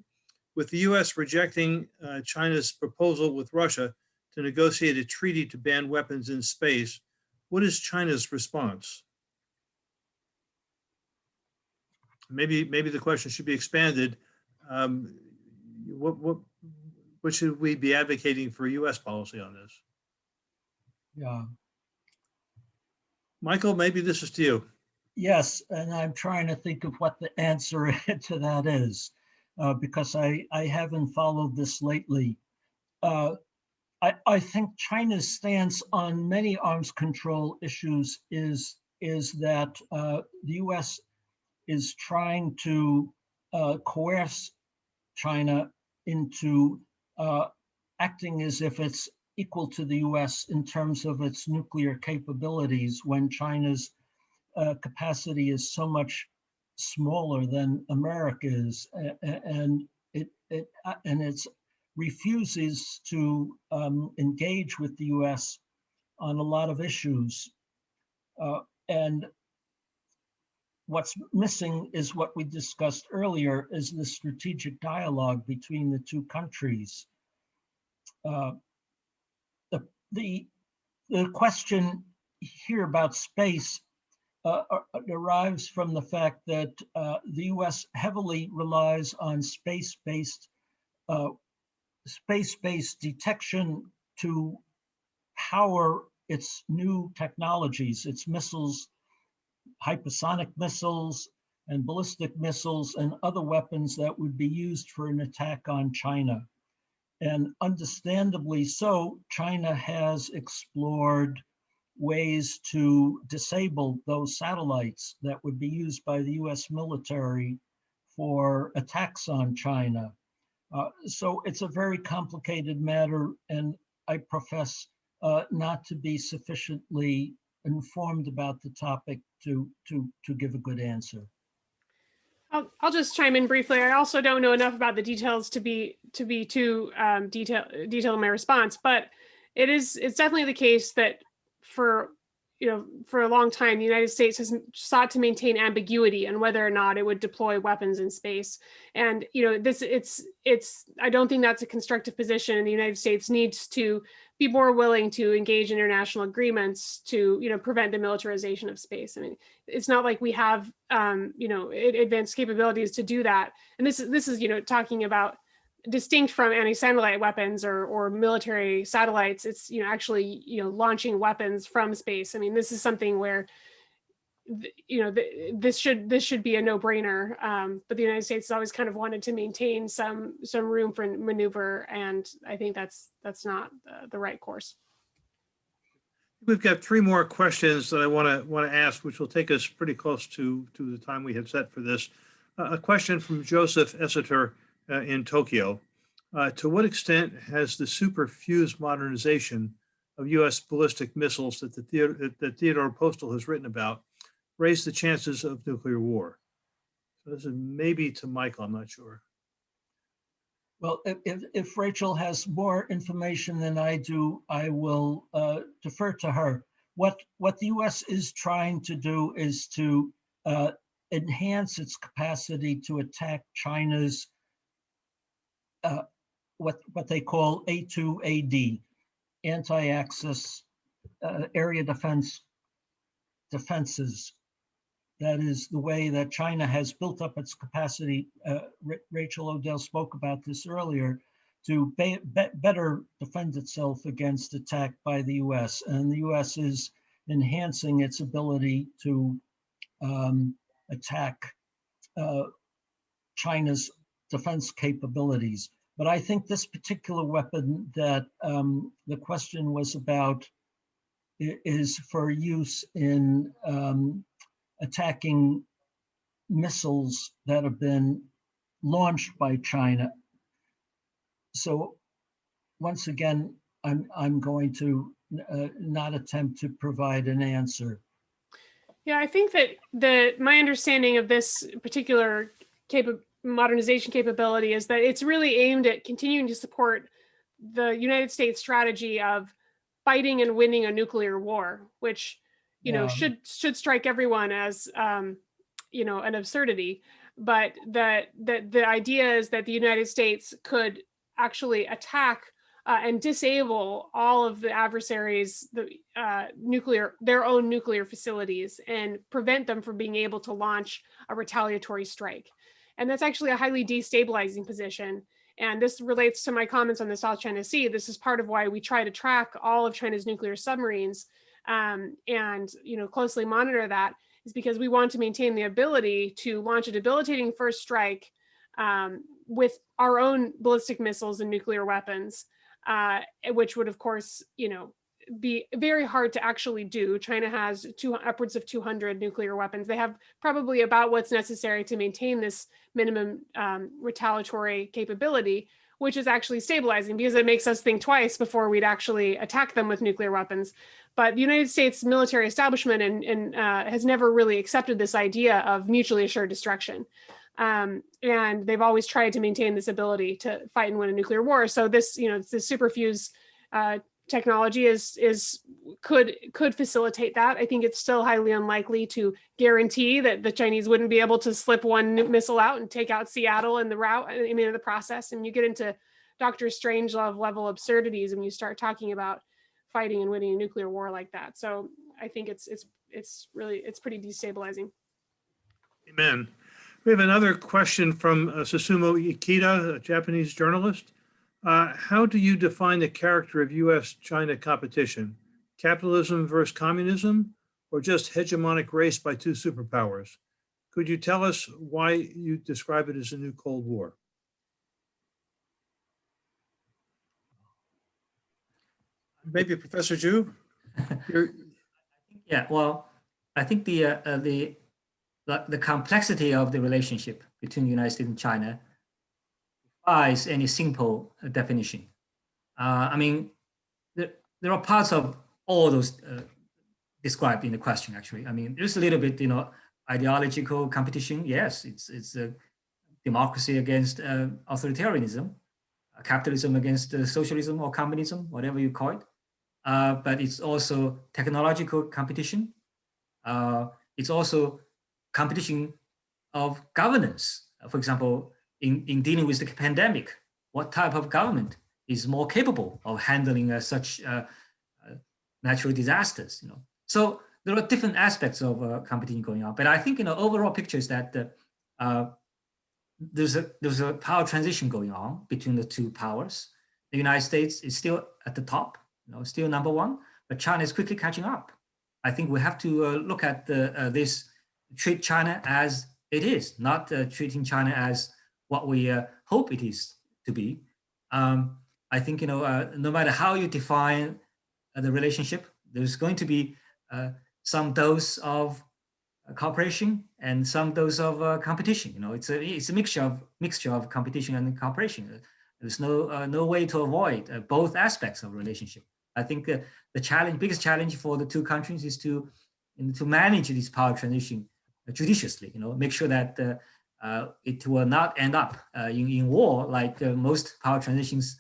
With the US rejecting China's proposal with Russia to negotiate a treaty to ban weapons in space, what is China's response? Maybe the question should be expanded. What should we be advocating for US policy on this? Yeah. Michael, maybe this is to you. Yes, and I'm trying to think of what the answer to that is, because I haven't followed this lately. I think China's stance on many arms control issues is that the US is trying to coerce China into acting as if it's equal to the US in terms of its nuclear capabilities when China's capacity is so much smaller than America's, and it refuses to engage with the US on a lot of issues. And what's missing is what we discussed earlier, is the strategic dialogue between the two countries. The question here about space derives from the fact that the US heavily relies on space-based detection to power its new technologies, its missiles, hypersonic missiles and ballistic missiles and other weapons that would be used for an attack on China. And understandably so, China has explored ways to disable those satellites that would be used by the US military for attacks on China. So it's a very complicated matter, and I profess not to be sufficiently informed about the topic to give a good answer. I'll just chime in briefly. I also don't know enough about the details to be too detailed in my response, but it's definitely the case that for a long time, the United States has sought to maintain ambiguity on whether or not it would deploy weapons in space. And I don't think that's a constructive position, and the United States needs to be more willing to engage in international agreements to prevent the militarization of space. I mean, it's not like we have advanced capabilities to do that. And this is talking about distinct from anti-satellite weapons or military satellites. It's actually launching weapons from space. I mean, this is something where this should be a no-brainer. But the United States has always kind of wanted to maintain some room for maneuver, and I think that's not the right course. We've got 3 more questions that I want to ask, which will take us pretty close to the time we had set for this. A question from Joseph Esseter in Tokyo. To what extent has the superfuse modernization of U.S. ballistic missiles that Theodore Postel has written about raised the chances of nuclear war? So this is maybe to Michael, I'm not sure. Well, if Rachel has more information than I do, I will defer to her. What the U.S. is trying to do is to enhance its capacity to attack China's what they call A2AD, anti-access area defenses. That is the way that China has built up its capacity. Rachel O'Dell spoke about this earlier, to better defend itself against attack by the U.S. And the U.S. is enhancing its ability to attack China's defense capabilities. But I think this particular weapon that the question was about is for use in attacking missiles that have been launched by China. So once again, I'm going to not attempt to provide an answer. Yeah, I think that my understanding of this particular modernization capability is that it's really aimed at continuing to support the United States strategy of fighting and winning a nuclear war, which should strike everyone as an absurdity. But that the idea is that the United States could actually attack and disable all of the adversaries' their own nuclear facilities and prevent them from being able to launch a retaliatory strike. And that's actually a highly destabilizing position. And this relates to my comments on the South China Sea. This is part of why we try to track all of China's nuclear submarines and closely monitor that, is because we want to maintain the ability to launch a debilitating first strike with our own ballistic missiles and nuclear weapons, which would, of course, be very hard to actually do. China has upwards of 200 nuclear weapons. They have probably about what's necessary to maintain this minimum retaliatory capability, which is actually stabilizing because it makes us think twice before we'd actually attack them with nuclear weapons. But the United States military establishment has never really accepted this idea of mutually assured destruction. And they've always tried to maintain this ability to fight and win a nuclear war. So this, this superfuse technology could facilitate that. I think it's still highly unlikely to guarantee that the Chinese wouldn't be able to slip one missile out and take out Seattle in the route, in the process. And you get into Dr. Strangelove level absurdities when you start talking about fighting and winning a nuclear war like that. So I think it's pretty destabilizing. Amen. We have another question from Susumu Ikeda, a Japanese journalist. How do you define the character of U.S.-China competition? Capitalism versus communism, or just hegemonic race by two superpowers? Could you tell us why you describe it as a new Cold War? Maybe Professor Zhu? Yeah, well, I think the complexity of the relationship between the United States and China defies any simple definition. I mean, there are parts of all those described in the question, actually. I mean, there's a little bit, ideological competition, yes, it's a democracy against authoritarianism, capitalism against socialism or communism, whatever you call it. But it's also technological competition. It's also competition of governance. For example, in dealing with the pandemic, what type of government is more capable of handling such natural disasters? So there are different aspects of competition going on. But I think overall picture is that there's a power transition going on between the two powers. The United States is still at the top, still number one, but China is quickly catching up. I think we have to look at this, treat China as it is, not treating China as what we hope it is to be. I think no matter how you define the relationship, there's going to be some dose of cooperation and some dose of competition. It's a mixture of competition and cooperation. There's no way to avoid both aspects of relationship. I think the biggest challenge for the two countries is to manage this power transition judiciously. Make sure that it will not end up in war like most power transitions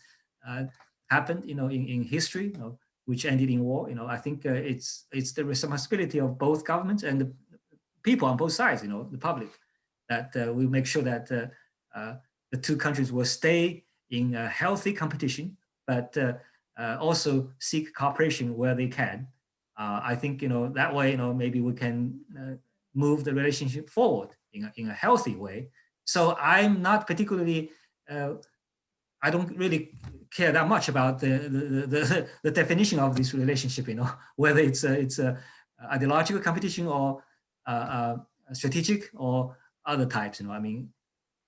happened, in history, which ended in war. I think it's the responsibility of both governments and the people on both sides, the public, that we make sure that the two countries will stay in a healthy competition, but also seek cooperation where they can. I think that way maybe we can move the relationship forward in a healthy way. So I'm not particularly I don't really care that much about the definition of this relationship, whether it's a ideological competition or strategic or other types. I mean,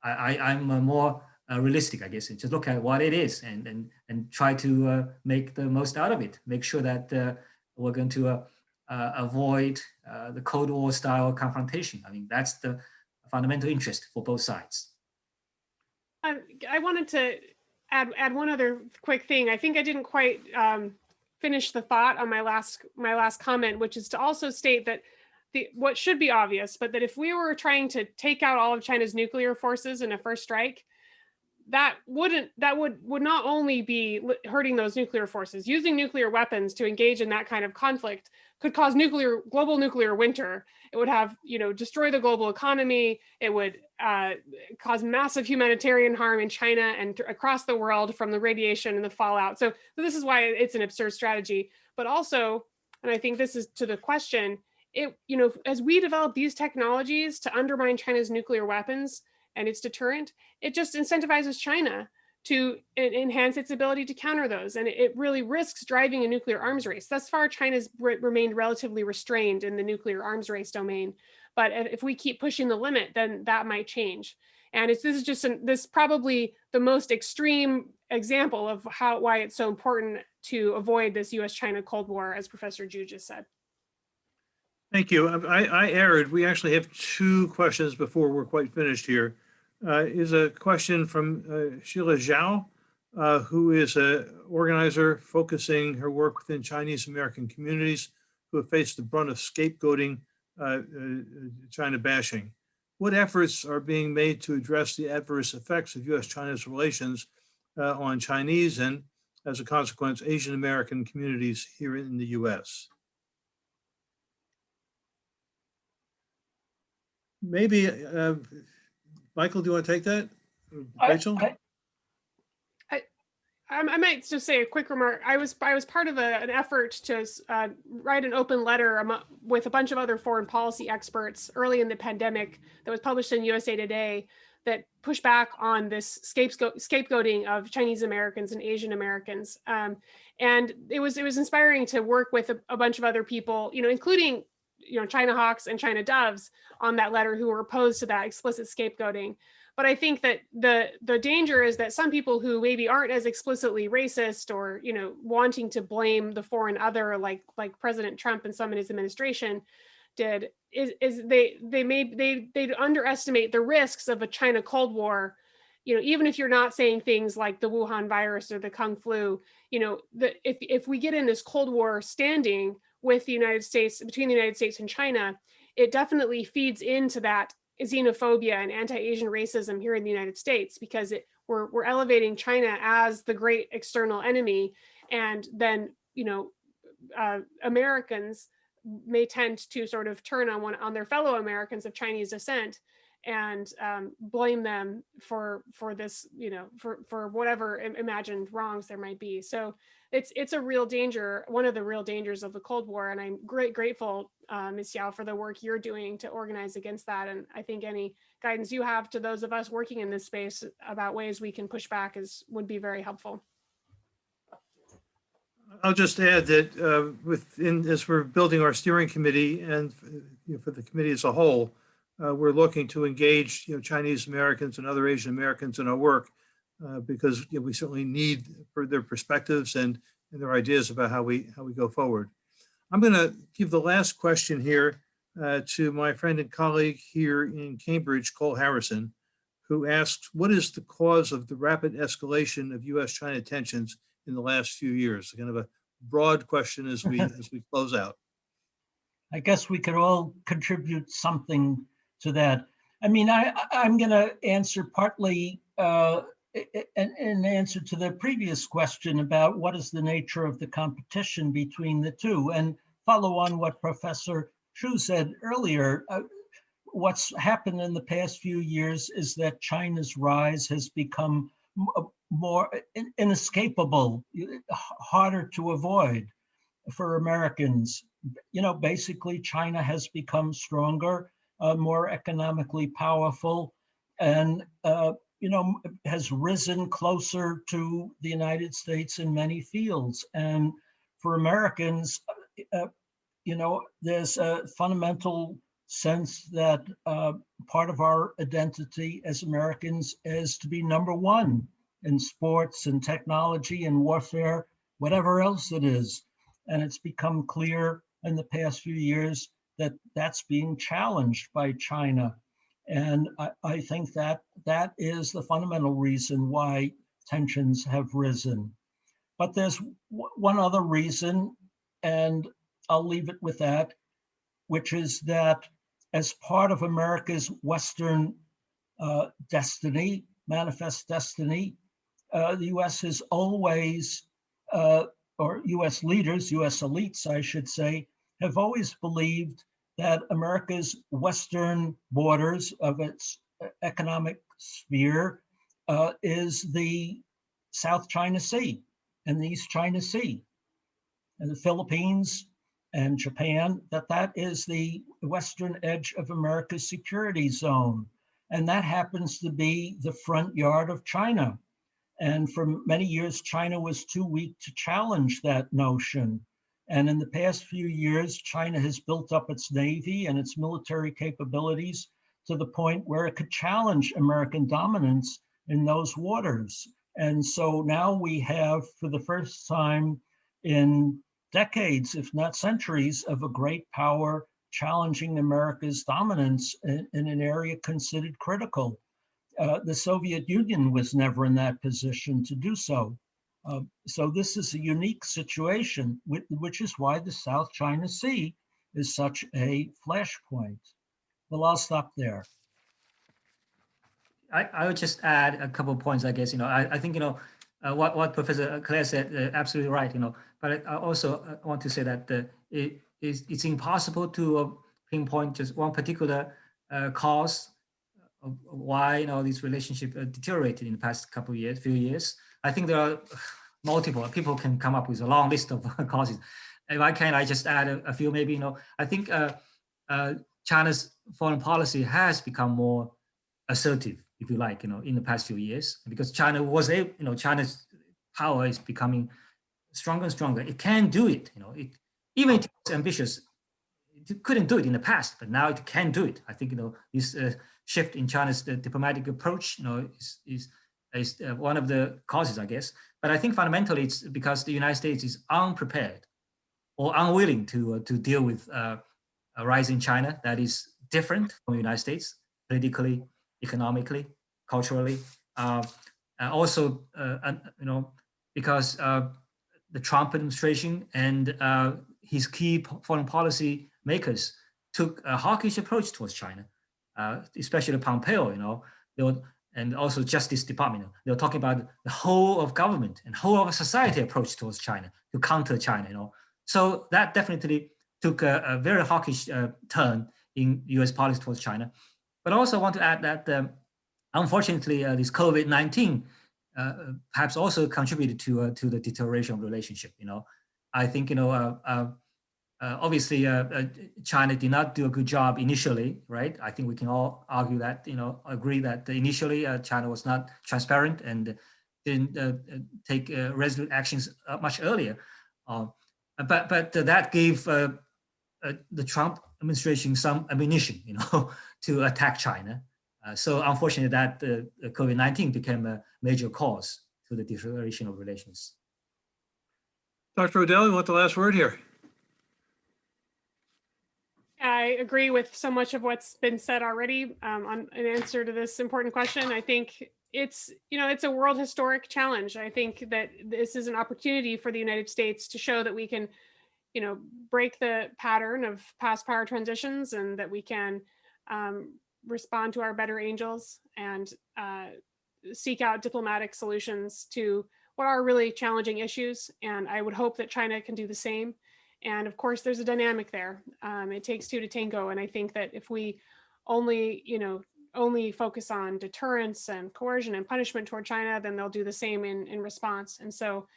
I'm more realistic, I guess, and just look at what it is and try to make the most out of it. Make sure that we're going to avoid the Cold War style confrontation. I mean, that's the fundamental interest for both sides. I wanted to add one other quick thing. I think I didn't quite finish the thought on my last comment, which is to also state that what should be obvious, but that if we were trying to take out all of China's nuclear forces in a first strike, that would not only be hurting those nuclear forces. Using nuclear weapons to engage in that kind of conflict could cause global nuclear winter. It would have, destroy the global economy. It would cause massive humanitarian harm in China and across the world from the radiation and the fallout. So this is why it's an absurd strategy. But also, and I think this is to the question, as we develop these technologies to undermine China's nuclear weapons and its deterrent, it just incentivizes China to enhance its ability to counter those. And it really risks driving a nuclear arms race. Thus far, China's remained relatively restrained in the nuclear arms race domain. But if we keep pushing the limit, then that might change. And this is just this probably the most extreme example of why it's so important to avoid this US-China Cold War, as Professor Zhu just said. Thank you. I erred. We actually have two questions before we're quite finished here. Is a question from Sheila Zhao, who is an organizer focusing her work within Chinese American communities who have faced the brunt of scapegoating China bashing. What efforts are being made to address the adverse effects of US-China's relations on Chinese and, as a consequence, Asian American communities here in the US? Maybe, Michael, do you want to take that? Rachel? I might just say a quick remark. I was part of an effort to write an open letter with a bunch of other foreign policy experts early in the pandemic that was published in USA Today that pushed back on this scapegoating of Chinese Americans and Asian Americans. And it was inspiring to work with a bunch of other people, including China Hawks and China Doves on that letter who were opposed to that explicit scapegoating. But I think that the danger is that some people who maybe aren't as explicitly racist or wanting to blame the foreign other, like President Trump and some in his administration did, is they underestimate the risks of a China Cold War. Even if you're not saying things like the Wuhan virus or the Kung flu, if we get in this Cold War standing with the United States, between the United States and China, it definitely feeds into that xenophobia and anti-Asian racism here in the United States, because we're elevating China as the great external enemy, and then Americans may tend to sort of turn on their fellow Americans of Chinese descent and blame them for this, for whatever imagined wrongs there might be. So it's a real danger, one of the real dangers of the Cold War. And I'm grateful, Ms. Yao, for the work you're doing to organize against that. And I think any guidance you have to those of us working in this space about ways we can push back would be very helpful. I'll just add that as we're building our steering committee and for the committee as a whole, we're looking to engage Chinese Americans and other Asian Americans in our work because we certainly need for their perspectives and their ideas about how we go forward. I'm going to give the last question here to my friend and colleague here in Cambridge, Cole Harrison, who asks, what is the cause of the rapid escalation of U.S.-China tensions in the last few years? Kind of a broad question as we close out. I guess we could all contribute something to that. I mean, I'm going to answer partly in answer to the previous question about what is the nature of the competition between the two, and follow on what Professor Xu said earlier. What's happened in the past few years is that China's rise has become more inescapable, harder to avoid for Americans. Basically, China has become stronger, more economically powerful, and has risen closer to the United States in many fields. And for Americans, there's a fundamental sense that part of our identity as Americans is to be number one in sports and technology and warfare, whatever else it is. And it's become clear in the past few years that that's being challenged by China. And I think that is the fundamental reason why tensions have risen. But there's one other reason, and I'll leave it with that, which is that as part of America's Western destiny, manifest destiny, the U.S. has always, or U.S. leaders, U.S. elites, I should say, have always believed that America's Western borders of its economic sphere is the South China Sea and the East China Sea and the Philippines and Japan, that is the western edge of America's security zone. And that happens to be the front yard of China. And for many years, China was too weak to challenge that notion. And in the past few years, China has built up its navy and its military capabilities to the point where it could challenge American dominance in those waters. And so now we have, for the first time in decades, if not centuries, of a great power challenging America's dominance in an area considered critical. The Soviet Union was never in that position to do so. So this is a unique situation, which is why the South China Sea is such a flashpoint. Well, I'll stop there. I would just add a couple of points, I guess. I think, what Professor Claire said, absolutely right, but I also want to say that it's impossible to pinpoint just one particular cause of why this relationship deteriorated in the past few years. I think there are multiple. People can come up with a long list of causes. If I can, I just add a few. Maybe I think China's foreign policy has become more assertive, if you like, in the past few years, because China was China's power is becoming stronger and stronger. It can do it. Even if it's ambitious, it couldn't do it in the past, but now it can do it. I think this shift in China's diplomatic approach, is one of the causes, I guess. But I think fundamentally it's because the United States is unprepared or unwilling to deal with a rising China that is different from the United States politically, economically, culturally. Also, because the Trump administration and his key foreign policy makers took a hawkish approach towards China, especially Pompeo, and also Justice Department. They were talking about the whole of government and whole of society approach towards China to counter China. So that definitely took a very hawkish turn in U.S. policy towards China. But also want to add that unfortunately, this COVID-19 perhaps also contributed to the deterioration of relationship. I think obviously China did not do a good job initially, right? I think we can all argue that, agree that initially China was not transparent and didn't take resolute actions much earlier. But that gave the Trump administration some ammunition, to attack China. So unfortunately, that COVID-19 became a major cause to the deterioration of relations. Dr. O'Dell, you want the last word here? I agree with so much of what's been said already on an answer to this important question. I think it's a world historic challenge. I think that this is an opportunity for the United States to show that we can, break the pattern of past power transitions, and that we can respond to our better angels and seek out diplomatic solutions to what are really challenging issues. And I would hope that China can do the same. And of course, there's a dynamic there. It takes two to tango. And I think that if we only focus on deterrence and coercion and punishment toward China, then they'll do the same in response. And so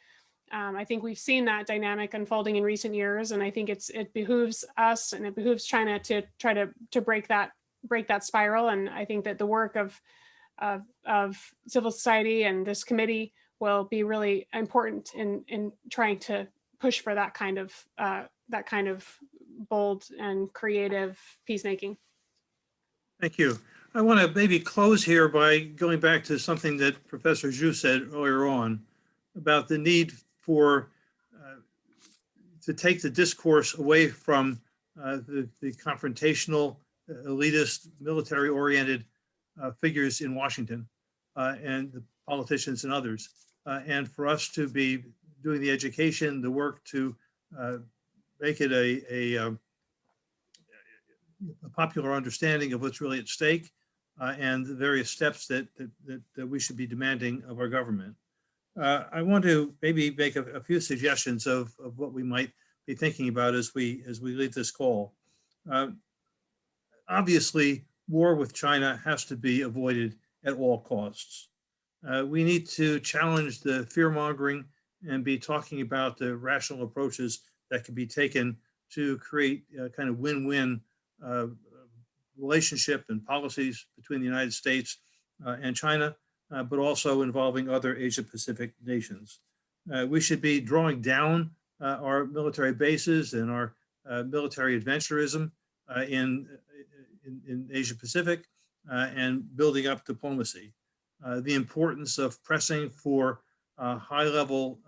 I think we've seen that dynamic unfolding in recent years. And I think it behooves us and it behooves China to try to break that spiral. And I think that the work of civil society and this committee will be really important in trying to push for that kind of bold and creative peacemaking. Thank you. I want to maybe close here by going back to something that Professor Zhu said earlier on about the need for to take the discourse away from the confrontational, elitist, military-oriented figures in Washington and the politicians and others, and for us to be doing the education, the work to make it a popular understanding of what's really at stake and the various steps that we should be demanding of our government. I want to maybe make a few suggestions of what we might be thinking about as we leave this call. Obviously, war with China has to be avoided at all costs. We need to challenge the fear-mongering and be talking about the rational approaches that can be taken to create a kind of win-win relationship and policies between the United States and China, but also involving other Asia-Pacific nations. We should be drawing down our military bases and our military adventurism in Asia-Pacific and building up diplomacy. The importance of pressing for high-level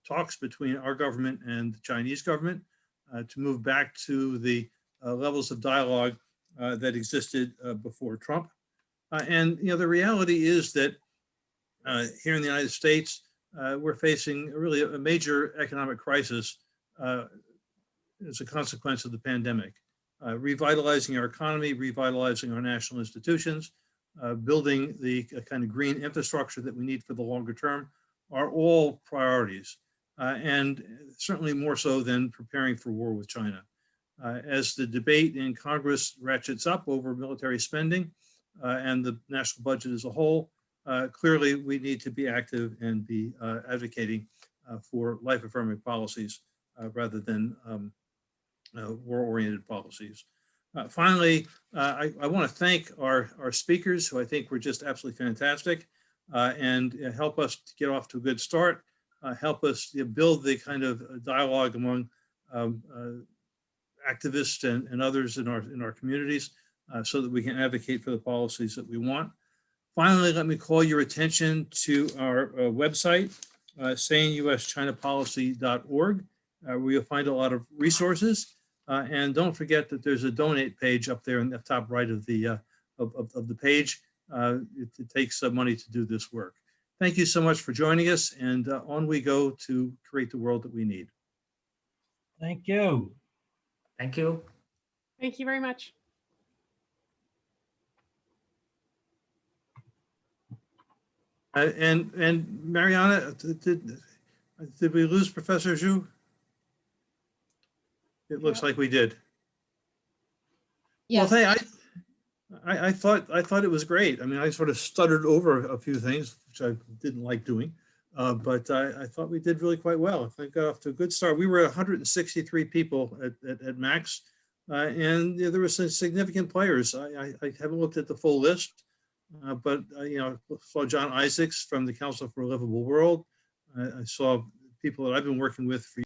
talks between our government and the Chinese government to move back to the levels of dialogue that existed before Trump. And the reality is that here in the United States, we're facing really a major economic crisis as a consequence of the pandemic. Revitalizing our economy, revitalizing our national institutions, building the kind of green infrastructure that we need for the longer term are all priorities, and certainly more so than preparing for war with China. As the debate in Congress ratchets up over military spending and the national budget as a whole, clearly we need to be active and be advocating for life-affirming policies rather than war-oriented policies. Finally, I want to thank our speakers, who I think were just absolutely fantastic, and help us to get off to a good start, help us build the kind of dialogue among activists and others in our communities so that we can advocate for the policies that we want. Finally, let me call your attention to our website, saneuschinapolicy.org, where you'll find a lot of resources. And don't forget that there's a donate page up there in the top right of the page. It takes money to do this work. Thank you so much for joining us, and on we go to create the world that we need. Thank you. Thank you. Thank you very much. And Mariana, did we lose Professor Zhu? It looks like we did. Well, Yes. hey, I thought it was great. I mean, I sort of stuttered over a few things, which I didn't like doing, but I thought we did really quite well. I think got off to a good start. We were 163 people at Max, and there were some significant players. I haven't looked at the full list, but you know, I saw John Isaacs from the Council for a Livable World. I saw people that I've been working with for